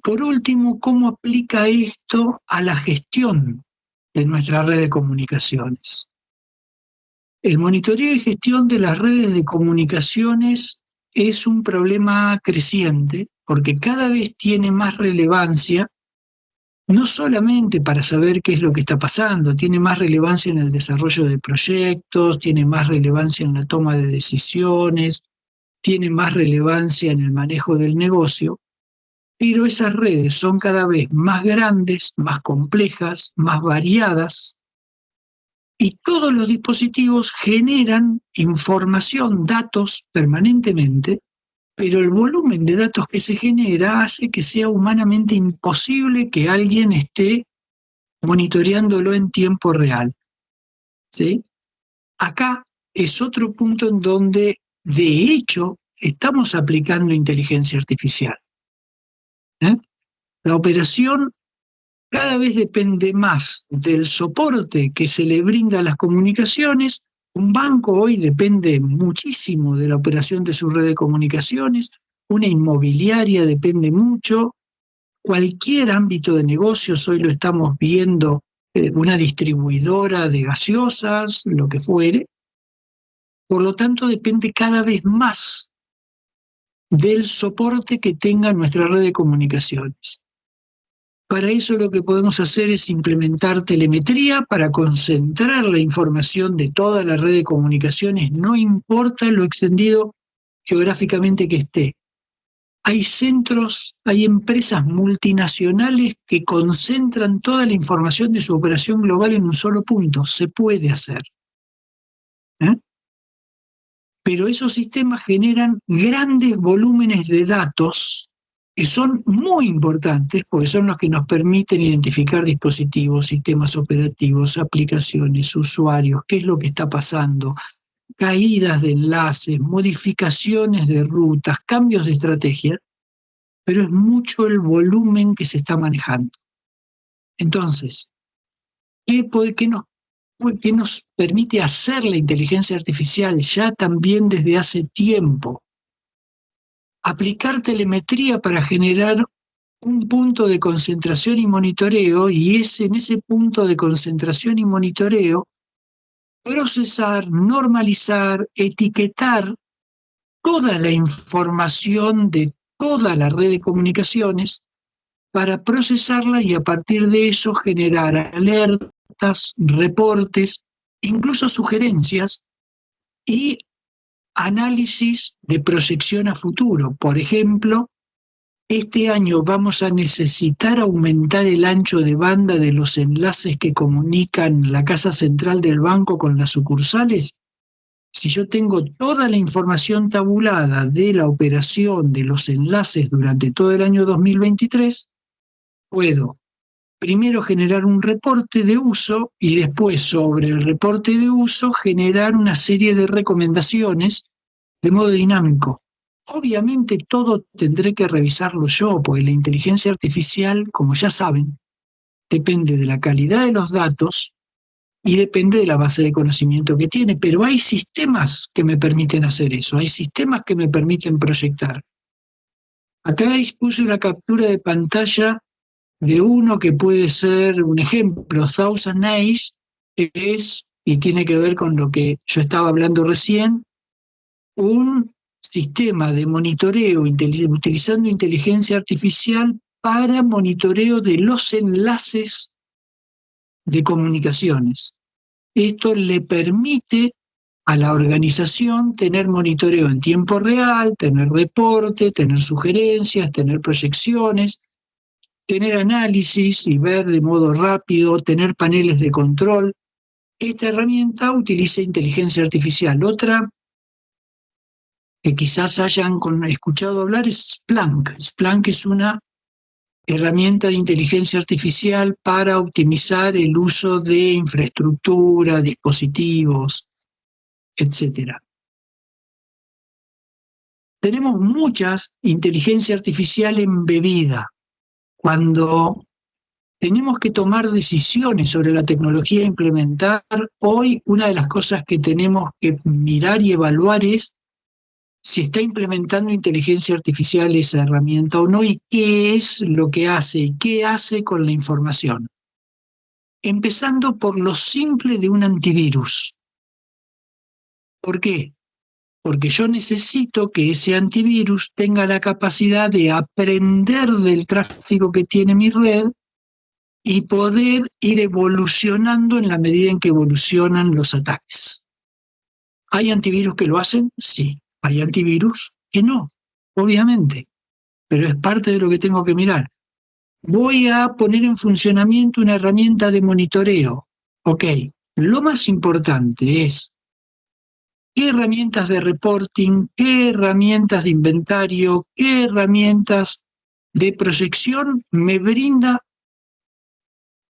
Por último, ¿cómo aplica esto a la gestión de nuestra red de comunicaciones? El monitoreo y gestión de las redes de comunicaciones es un problema creciente porque cada vez tiene más relevancia, no solamente para saber qué es lo que está pasando, tiene más relevancia en el desarrollo de proyectos, tiene más relevancia en la toma de decisiones, tiene más relevancia en el manejo del negocio, pero esas redes son cada vez más grandes, más complejas, más variadas, Y todos los dispositivos generan información, datos permanentemente, pero el volumen de datos que se genera hace que sea humanamente imposible que alguien esté monitoreándolo en tiempo real. ¿Sí? Acá es otro punto en donde, de hecho, estamos aplicando inteligencia artificial. La operación cada vez depende más del soporte que se le brinda a las comunicaciones. Un banco hoy depende muchísimo de la operación de su red de comunicaciones, una inmobiliaria depende mucho, cualquier ámbito de negocios, hoy lo estamos viendo, una distribuidora de gaseosas, lo que fuere. Por lo tanto, depende cada vez más del soporte que tenga nuestra red de comunicaciones. Para eso lo que podemos hacer es implementar telemetría para concentrar la información de toda la red de comunicaciones, no importa lo extendido geográficamente que esté. Hay centros, hay empresas multinacionales que concentran toda la información de su operación global en un solo punto. Se puede hacer. Pero esos sistemas generan grandes volúmenes de datos que son muy importantes porque son los que nos permiten identificar dispositivos, sistemas operativos, aplicaciones, usuarios, qué es lo que está pasando, caídas de enlaces, modificaciones de rutas, cambios de estrategia, pero es mucho el volumen que se está manejando. Entonces, ¿qué nos permite hacer la inteligencia artificial ya también desde hace tiempo? Aplicar telemetría para generar un punto de concentración y monitoreo, y en ese punto de concentración y monitoreo, procesar, normalizar, etiquetar toda la información de toda la red de comunicaciones para procesarla y a partir de eso generar alertas, reportes, incluso sugerencias y análisis de proyección a futuro. Por ejemplo, este año vamos a necesitar aumentar el ancho de banda de los enlaces que comunican la casa central del banco con las sucursales. Si yo tengo toda la información tabulada de la operación de los enlaces durante todo el año 2023, puedo primero generar un reporte de uso y después sobre el reporte de uso generar una serie de recomendaciones de modo dinámico. Obviamente todo tendré que revisarlo yo, porque la inteligencia artificial, como ya saben, depende de la calidad de los datos y depende de la base de conocimiento que tiene, pero hay sistemas que me permiten hacer eso, hay sistemas que me permiten proyectar. Acá puse una captura de pantalla de uno que puede ser un ejemplo, Thousand Eyes, y tiene que ver con lo que yo estaba hablando recién, un sistema de monitoreo utilizando inteligencia artificial para monitoreo de los enlaces de comunicaciones. Esto le permite a la organización tener monitoreo en tiempo real, tener reporte, tener sugerencias, tener proyecciones, tener análisis y ver de modo rápido, tener paneles de control. Esta herramienta utiliza inteligencia artificial. Otra que quizás hayan escuchado hablar es Splunk. Splunk es una herramienta de inteligencia artificial para optimizar el uso de infraestructura, dispositivos, etc. Tenemos muchas inteligencia artificial embebida. Cuando tenemos que tomar decisiones sobre la tecnología a implementar, hoy una de las cosas que tenemos que mirar y evaluar es si está implementando inteligencia artificial esa herramienta o no y qué es lo que hace y qué hace con la información. Empezando por lo simple de un antivirus. ¿Por qué? Porque yo necesito que ese antivirus tenga la capacidad de aprender del tráfico que tiene mi red y poder ir evolucionando en la medida en que evolucionan los ataques. ¿Hay antivirus que lo hacen? Sí. Hay antivirus que no, obviamente, pero es parte de lo que tengo que mirar. Voy a poner en funcionamiento una herramienta de monitoreo. Ok, lo más importante es qué herramientas de reporting, qué herramientas de inventario, qué herramientas de proyección me brinda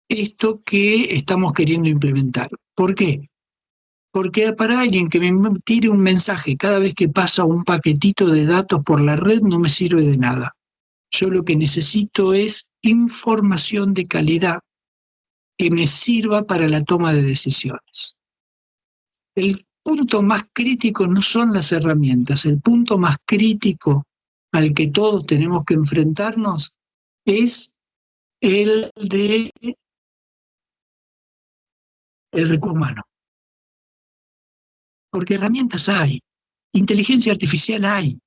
esto que estamos queriendo implementar. ¿Por qué? Porque para alguien que me tire un mensaje cada vez que pasa un paquetito de datos por la red no me sirve de nada. Yo lo que necesito es información de calidad que me sirva para la toma de decisiones. El punto más crítico no son las herramientas, el punto más crítico al que todos tenemos que enfrentarnos es el de el recurso humano. Porque herramientas hay, inteligencia artificial hay.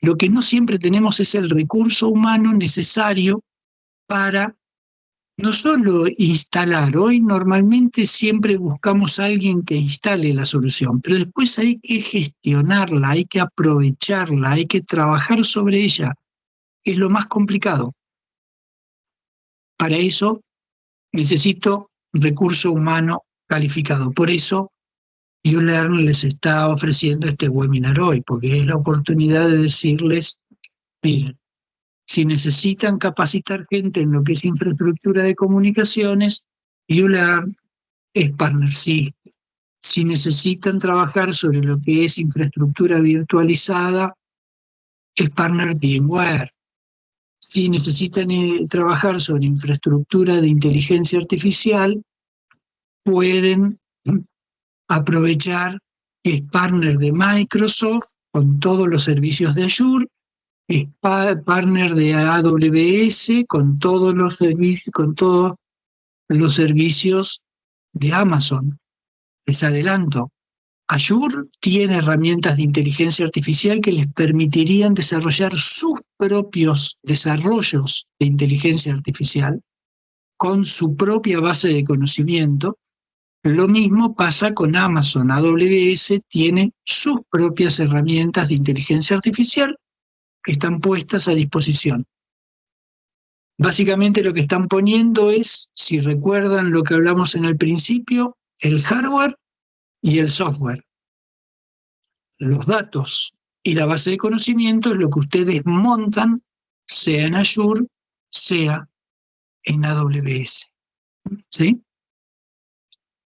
Lo que no siempre tenemos es el recurso humano necesario para no solo instalar. Hoy normalmente siempre buscamos a alguien que instale la solución, pero después hay que gestionarla, hay que aprovecharla, hay que trabajar sobre ella, que es lo más complicado. Para eso necesito recurso humano calificado. Por eso ULearn les está ofreciendo este webinar hoy, porque es la oportunidad de decirles, miren, si necesitan capacitar gente en lo que es infraestructura de comunicaciones, ULearn es partner, sí. Si necesitan trabajar sobre lo que es infraestructura virtualizada, es partner VMware. Si necesitan trabajar sobre infraestructura de inteligencia artificial, pueden aprovechar que es partner de Microsoft con todos los servicios de Azure, es partner de AWS con todos los servicios de Amazon. Les adelanto, Azure tiene herramientas de inteligencia artificial que les permitirían desarrollar sus propios desarrollos de inteligencia artificial con su propia base de conocimiento. Lo mismo pasa con Amazon. AWS tiene sus propias herramientas de inteligencia artificial que están puestas a disposición. Básicamente lo que están poniendo es, si recuerdan lo que hablamos en el principio, el hardware y el software. Los datos y la base de conocimiento es lo que ustedes montan, sea en Azure, sea en AWS. ¿Sí?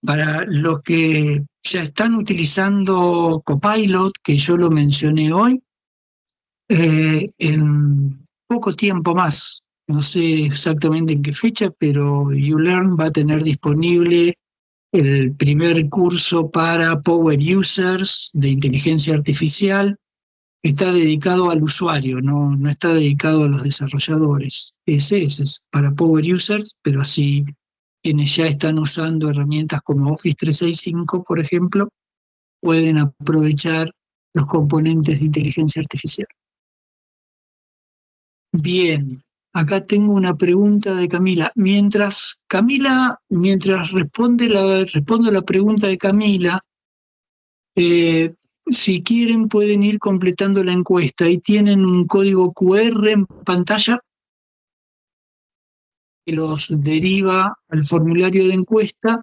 Para los que ya están utilizando Copilot, que yo lo mencioné hoy, en poco tiempo más, no sé exactamente en qué fecha, pero ULearn va a tener disponible el primer curso para Power Users de inteligencia artificial. Está dedicado al usuario, no está dedicado a los desarrolladores. Ese es para Power Users, pero así quienes ya están usando herramientas como Office 365, por ejemplo, pueden aprovechar los componentes de inteligencia artificial. Bien, acá tengo una pregunta de Camila. Mientras respondo la pregunta de Camila, si quieren pueden ir completando la encuesta. Ahí tienen un código QR en pantalla que los deriva al formulario de encuesta.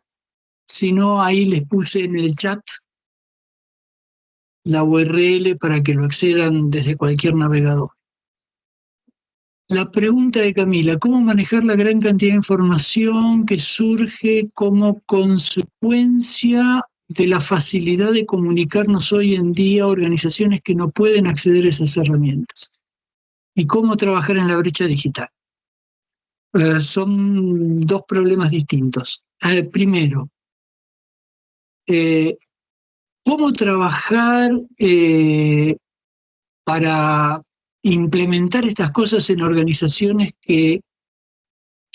Si no, ahí les puse en el chat la URL para que lo accedan desde cualquier navegador. La pregunta de Camila, ¿cómo manejar la gran cantidad de información que surge como consecuencia de la facilidad de comunicarnos hoy en día a organizaciones que no pueden acceder a esas herramientas? ¿Y cómo trabajar en la brecha digital? Son dos problemas distintos. Primero, ¿cómo trabajar para implementar estas cosas en organizaciones que,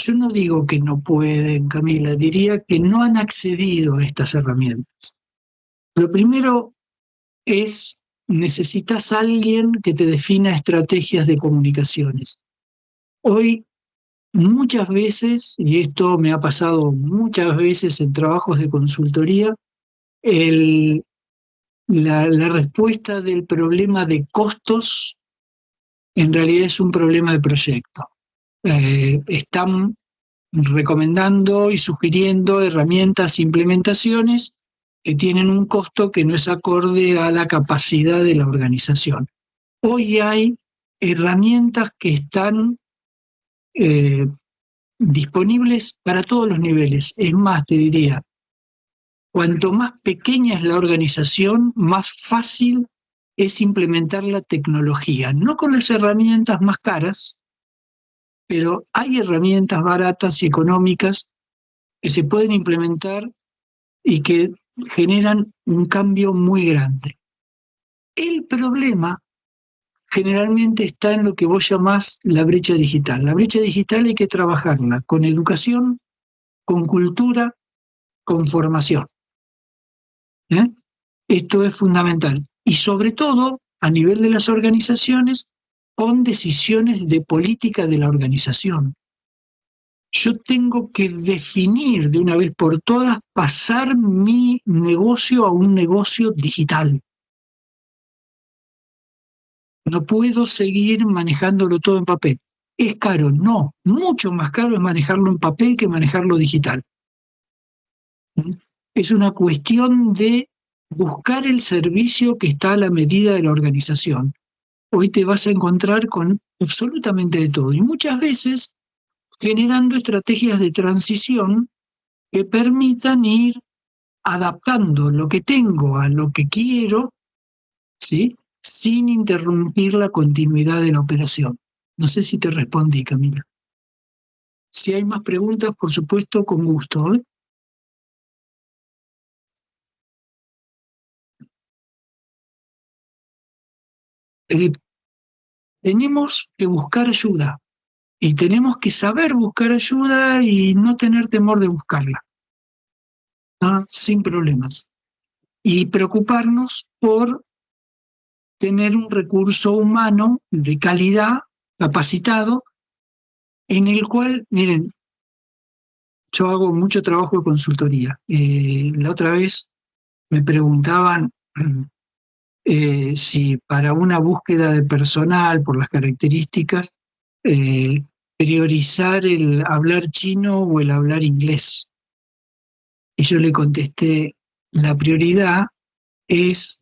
yo no digo que no pueden, Camila, diría que no han accedido a estas herramientas? Lo primero es, necesitas a alguien que te defina estrategias de comunicaciones. Hoy, muchas veces, y esto me ha pasado muchas veces en trabajos de consultoría, la respuesta del problema de costos en realidad es un problema de proyecto. Están recomendando y sugiriendo herramientas, implementaciones que tienen un costo que no es acorde a la capacidad de la organización. Hoy hay herramientas que están disponibles para todos los niveles. Es más, te diría, cuanto más pequeña es la organización, más fácil es implementar la tecnología. No con las herramientas más caras, pero hay herramientas baratas y económicas que se pueden implementar y que generan un cambio muy grande. El problema generalmente está en lo que vos llamás la brecha digital. La brecha digital hay que trabajarla con educación, con cultura, con formación. Esto es fundamental. Y sobre todo, a nivel de las organizaciones, con decisiones de política de la organización. Yo tengo que definir de una vez por todas, pasar mi negocio a un negocio digital. No puedo seguir manejándolo todo en papel. ¿Es caro? No, mucho más caro es manejarlo en papel que manejarlo digital. Es una cuestión de buscar el servicio que está a la medida de la organización. Hoy te vas a encontrar con absolutamente de todo y muchas veces generando estrategias de transición que permitan ir adaptando lo que tengo a lo que quiero, ¿sí?, sin interrumpir la continuidad de la operación. No sé si te respondí, Camila. Si hay más preguntas, por supuesto, con gusto, ¿eh? Tenemos que buscar ayuda y tenemos que saber buscar ayuda y no tener temor de buscarla, ¿no? Sin problemas. Y preocuparnos por tener un recurso humano de calidad, capacitado, en el cual, miren, yo hago mucho trabajo de consultoría. La otra vez me preguntaban si para una búsqueda de personal, por las características, priorizar el hablar chino o el hablar inglés. Y yo le contesté, la prioridad es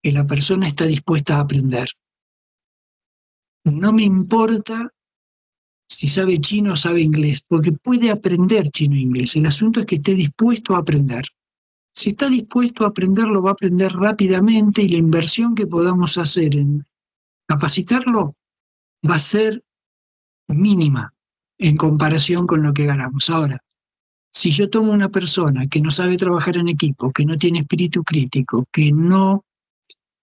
que la persona está dispuesta a aprender. No me importa si sabe chino o sabe inglés, porque puede aprender chino e inglés. El asunto es que esté dispuesto a aprender. Si está dispuesto a aprender, lo va a aprender rápidamente y la inversión que podamos hacer en capacitarlo va a ser mínima en comparación con lo que ganamos. Ahora, si yo tomo una persona que no sabe trabajar en equipo, que no tiene espíritu crítico, que no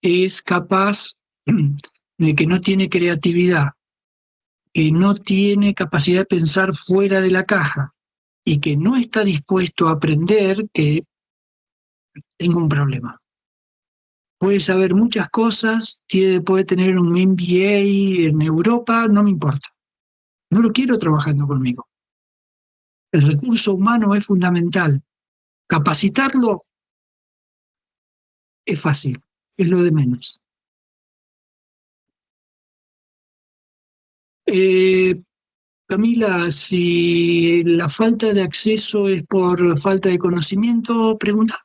es capaz, de que no tiene creatividad, que no tiene capacidad de pensar fuera de la caja y que no está dispuesto a aprender, que tengo un problema. Puede saber muchas cosas, puede tener un MBA en Europa, no me importa. No lo quiero trabajando conmigo. El recurso humano es fundamental. Capacitarlo es fácil, es lo de menos. Camila, si la falta de acceso es por falta de conocimiento, pregunta.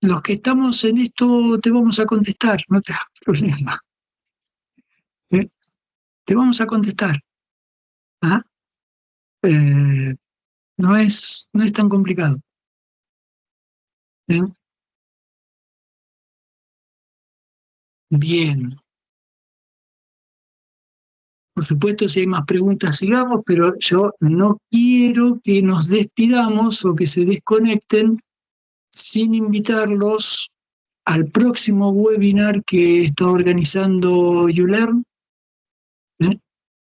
Los que estamos en esto te vamos a contestar, no te hagas problema. Te vamos a contestar. ¿Ah? No es tan complicado. Bien. Por supuesto, si hay más preguntas, sigamos, pero yo no quiero que nos despidamos o que se desconecten sin invitarlos al próximo webinar que está organizando YouLearn,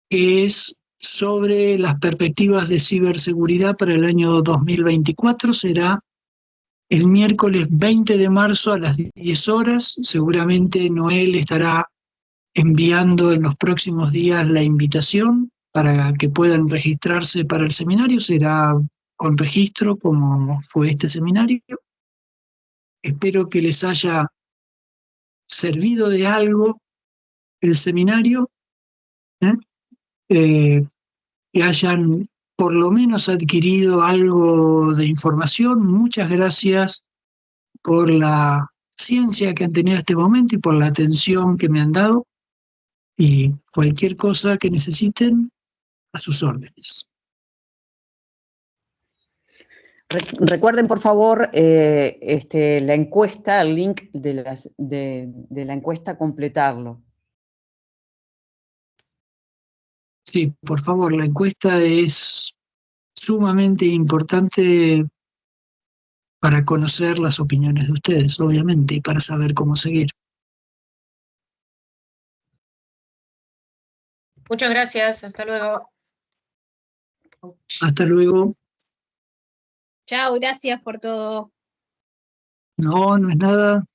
que es sobre las perspectivas de ciberseguridad para el año 2024. Será el miércoles 20 de marzo a las 10 horas. Seguramente Noel estará enviando en los próximos días la invitación para que puedan registrarse para el seminario. Será con registro como fue este seminario. Espero que les haya servido de algo el seminario, que que hayan por lo menos adquirido algo de información. Muchas gracias por la ciencia que han tenido este momento y por la atención que me han dado. Y cualquier cosa que necesiten, a sus órdenes. Recuerden, por favor, la encuesta, el link de la encuesta, completarlo. Sí, por favor, la encuesta es sumamente importante para conocer las opiniones de ustedes, obviamente, y para saber cómo seguir. Muchas gracias. Hasta luego. Hasta luego. Chao, gracias por todo. No, no es nada.